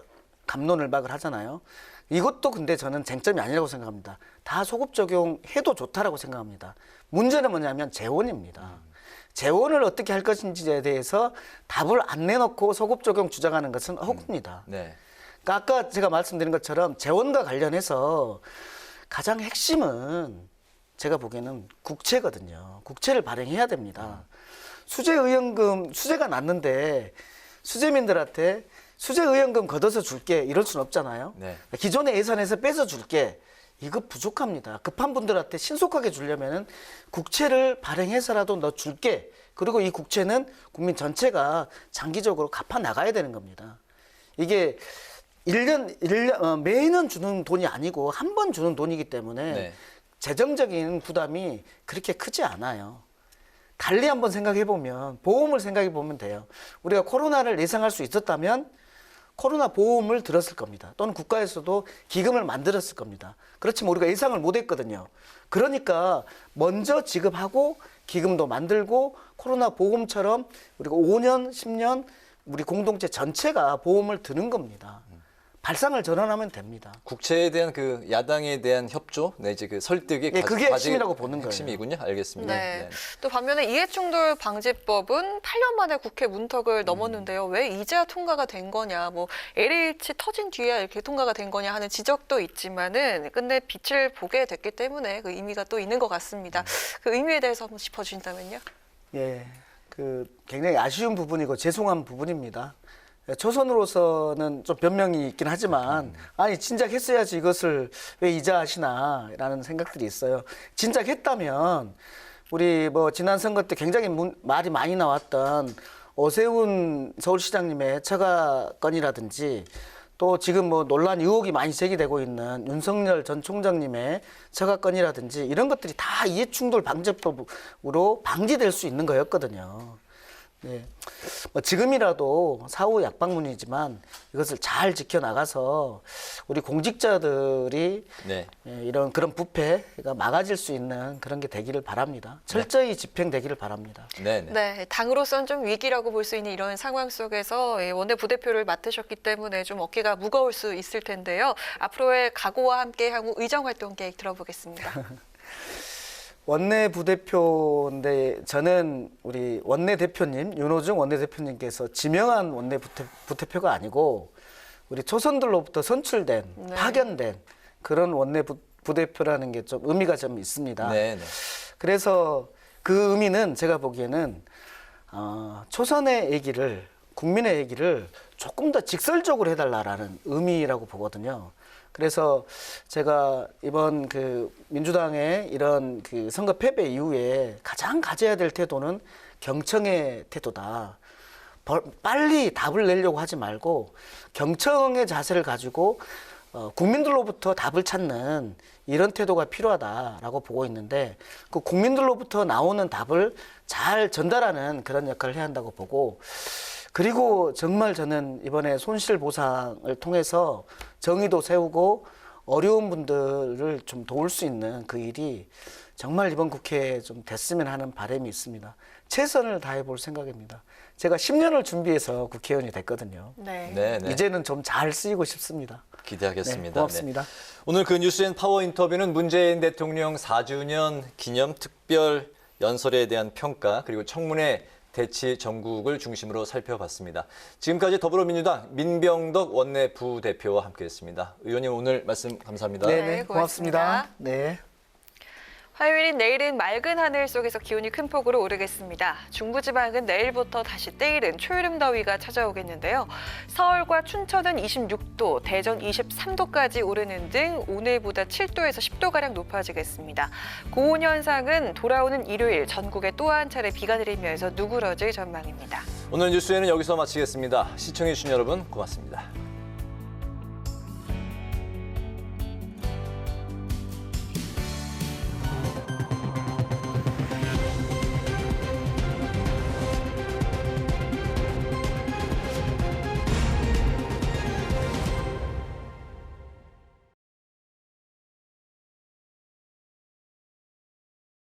갑론을박을 하잖아요. 이것도 근데 저는 쟁점이 아니라고 생각합니다. 다 소급 적용해도 좋다라고 생각합니다. 문제는 뭐냐면 재원입니다. 재원을 어떻게 할 것인지에 대해서 답을 안 내놓고 소급 적용 주장하는 것은 허구입니다. 네. 그러니까 아까 제가 말씀드린 것처럼 재원과 관련해서 가장 핵심은 제가 보기에는 국채거든요. 국채를 발행해야 됩니다. 수재의원금, 수재가 났는데 수재민들한테 수재의원금 걷어서 줄게, 이럴 수는 없잖아요. 네. 기존의 예산에서 뺏어 줄게, 이거 부족합니다. 급한 분들한테 신속하게 주려면은 국채를 발행해서라도 너 줄게. 그리고 이 국채는 국민 전체가 장기적으로 갚아 나가야 되는 겁니다. 이게 1년, 매년 주는 돈이 아니고 한 번 주는 돈이기 때문에 네. 재정적인 부담이 그렇게 크지 않아요. 달리 한번 생각해 보면, 보험을 생각해 보면 돼요. 우리가 코로나를 예상할 수 있었다면 코로나 보험을 들었을 겁니다. 또는 국가에서도 기금을 만들었을 겁니다. 그렇지만 우리가 예상을 못 했거든요. 그러니까 먼저 지급하고 기금도 만들고 코로나 보험처럼 우리가 5년, 10년 우리 공동체 전체가 보험을 드는 겁니다. 발상을 전환하면 됩니다. 국채에 대한 그 야당에 대한 협조, 이제 그 설득이 그게 핵심이라고 보는 핵심이군요. 알겠습니다. 네. 또 반면에 이해충돌 방지법은 8년 만에 국회 문턱을 넘었는데요. 왜 이제야 통과가 된 거냐, 뭐 LH 터진 뒤에 이렇게 통과가 된 거냐 하는 지적도 있지만은 근데 빛을 보게 됐기 때문에 그 의미가 또 있는 것 같습니다. 그 의미에 대해서 한번 짚어주신다면요. 예, 그 굉장히 아쉬운 부분이고 죄송한 부분입니다. 초선으로서는 좀 변명이 있긴 하지만, 아니 진작 했어야지 이것을 왜 이제 하시나라는 생각들이 있어요. 진작 했다면 우리 뭐 지난 선거 때 굉장히 말이 많이 나왔던 오세훈 서울시장님의 처가 건이라든지, 또 지금 뭐 논란 의혹이 많이 제기되고 있는 윤석열 전 총장님의 처가 건이라든지, 이런 것들이 다 이해충돌 방지법으로 방지될 수 있는 거였거든요. 네. 뭐 지금이라도 사후 약방문이지만 이것을 잘 지켜나가서 우리 공직자들이 네. 이런 그런 부패가 막아질 수 있는 그런 게 되기를 바랍니다. 철저히 집행되기를 바랍니다. 네, 당으로서는 좀 위기라고 볼 수 있는 이런 상황 속에서 원내 부대표를 맡으셨기 때문에 좀 어깨가 무거울 수 있을 텐데요. 앞으로의 각오와 함께 향후 의정활동 계획 들어보겠습니다. 원내부대표인데 저는 우리 원내대표님, 윤호중 원내대표님께서 지명한 원내부대표가 아니고 우리 초선들로부터 선출된, 파견된 그런 원내부대표라는 게 좀 의미가 좀 있습니다. 네, 네. 그래서 그 의미는 제가 보기에는 초선의 얘기를 국민의 얘기를 조금 더 직설적으로 해달라라는 의미라고 보거든요. 그래서 제가 이번 그 민주당의 이런 그 선거 패배 이후에 가장 가져야 될 태도는 경청의 태도다. 빨리 답을 내려고 하지 말고 경청의 자세를 가지고 국민들로부터 답을 찾는 이런 태도가 필요하다라고 보고 있는데 그 국민들로부터 나오는 답을 잘 전달하는 그런 역할을 해야 한다고 보고 그리고 정말 저는 이번에 손실보상을 통해서 정의도 세우고 어려운 분들을 좀 도울 수 있는 그 일이 정말 이번 국회에 좀 됐으면 하는 바람이 있습니다. 최선을 다해 볼 생각입니다. 제가 10년을 준비해서 국회의원이 됐거든요. 네. 이제는 좀 잘 쓰이고 싶습니다. 기대하겠습니다. 네, 고맙습니다. 오늘 그 뉴스앤파워 인터뷰는 문재인 대통령 4주년 기념 특별 연설에 대한 평가 그리고 청문회 대치 전국을 중심으로 살펴봤습니다. 지금까지 더불어민주당 민병덕 원내부대표와 함께했습니다. 의원님 오늘 말씀 감사합니다. 네, 고맙습니다. 네. 화요일인 내일은 맑은 하늘 속에서 기온이 큰 폭으로 오르겠습니다. 중부지방은 내일부터 다시 때이른 초여름 더위가 찾아오겠는데요. 서울과 춘천은 26도, 대전 23도까지 오르는 등 오늘보다 7도에서 10도가량 높아지겠습니다. 고온 현상은 돌아오는 일요일 전국에 또 한 차례 비가 내리면서 누그러질 전망입니다. 오늘 뉴스에는 여기서 마치겠습니다. 시청해주신 여러분 고맙습니다.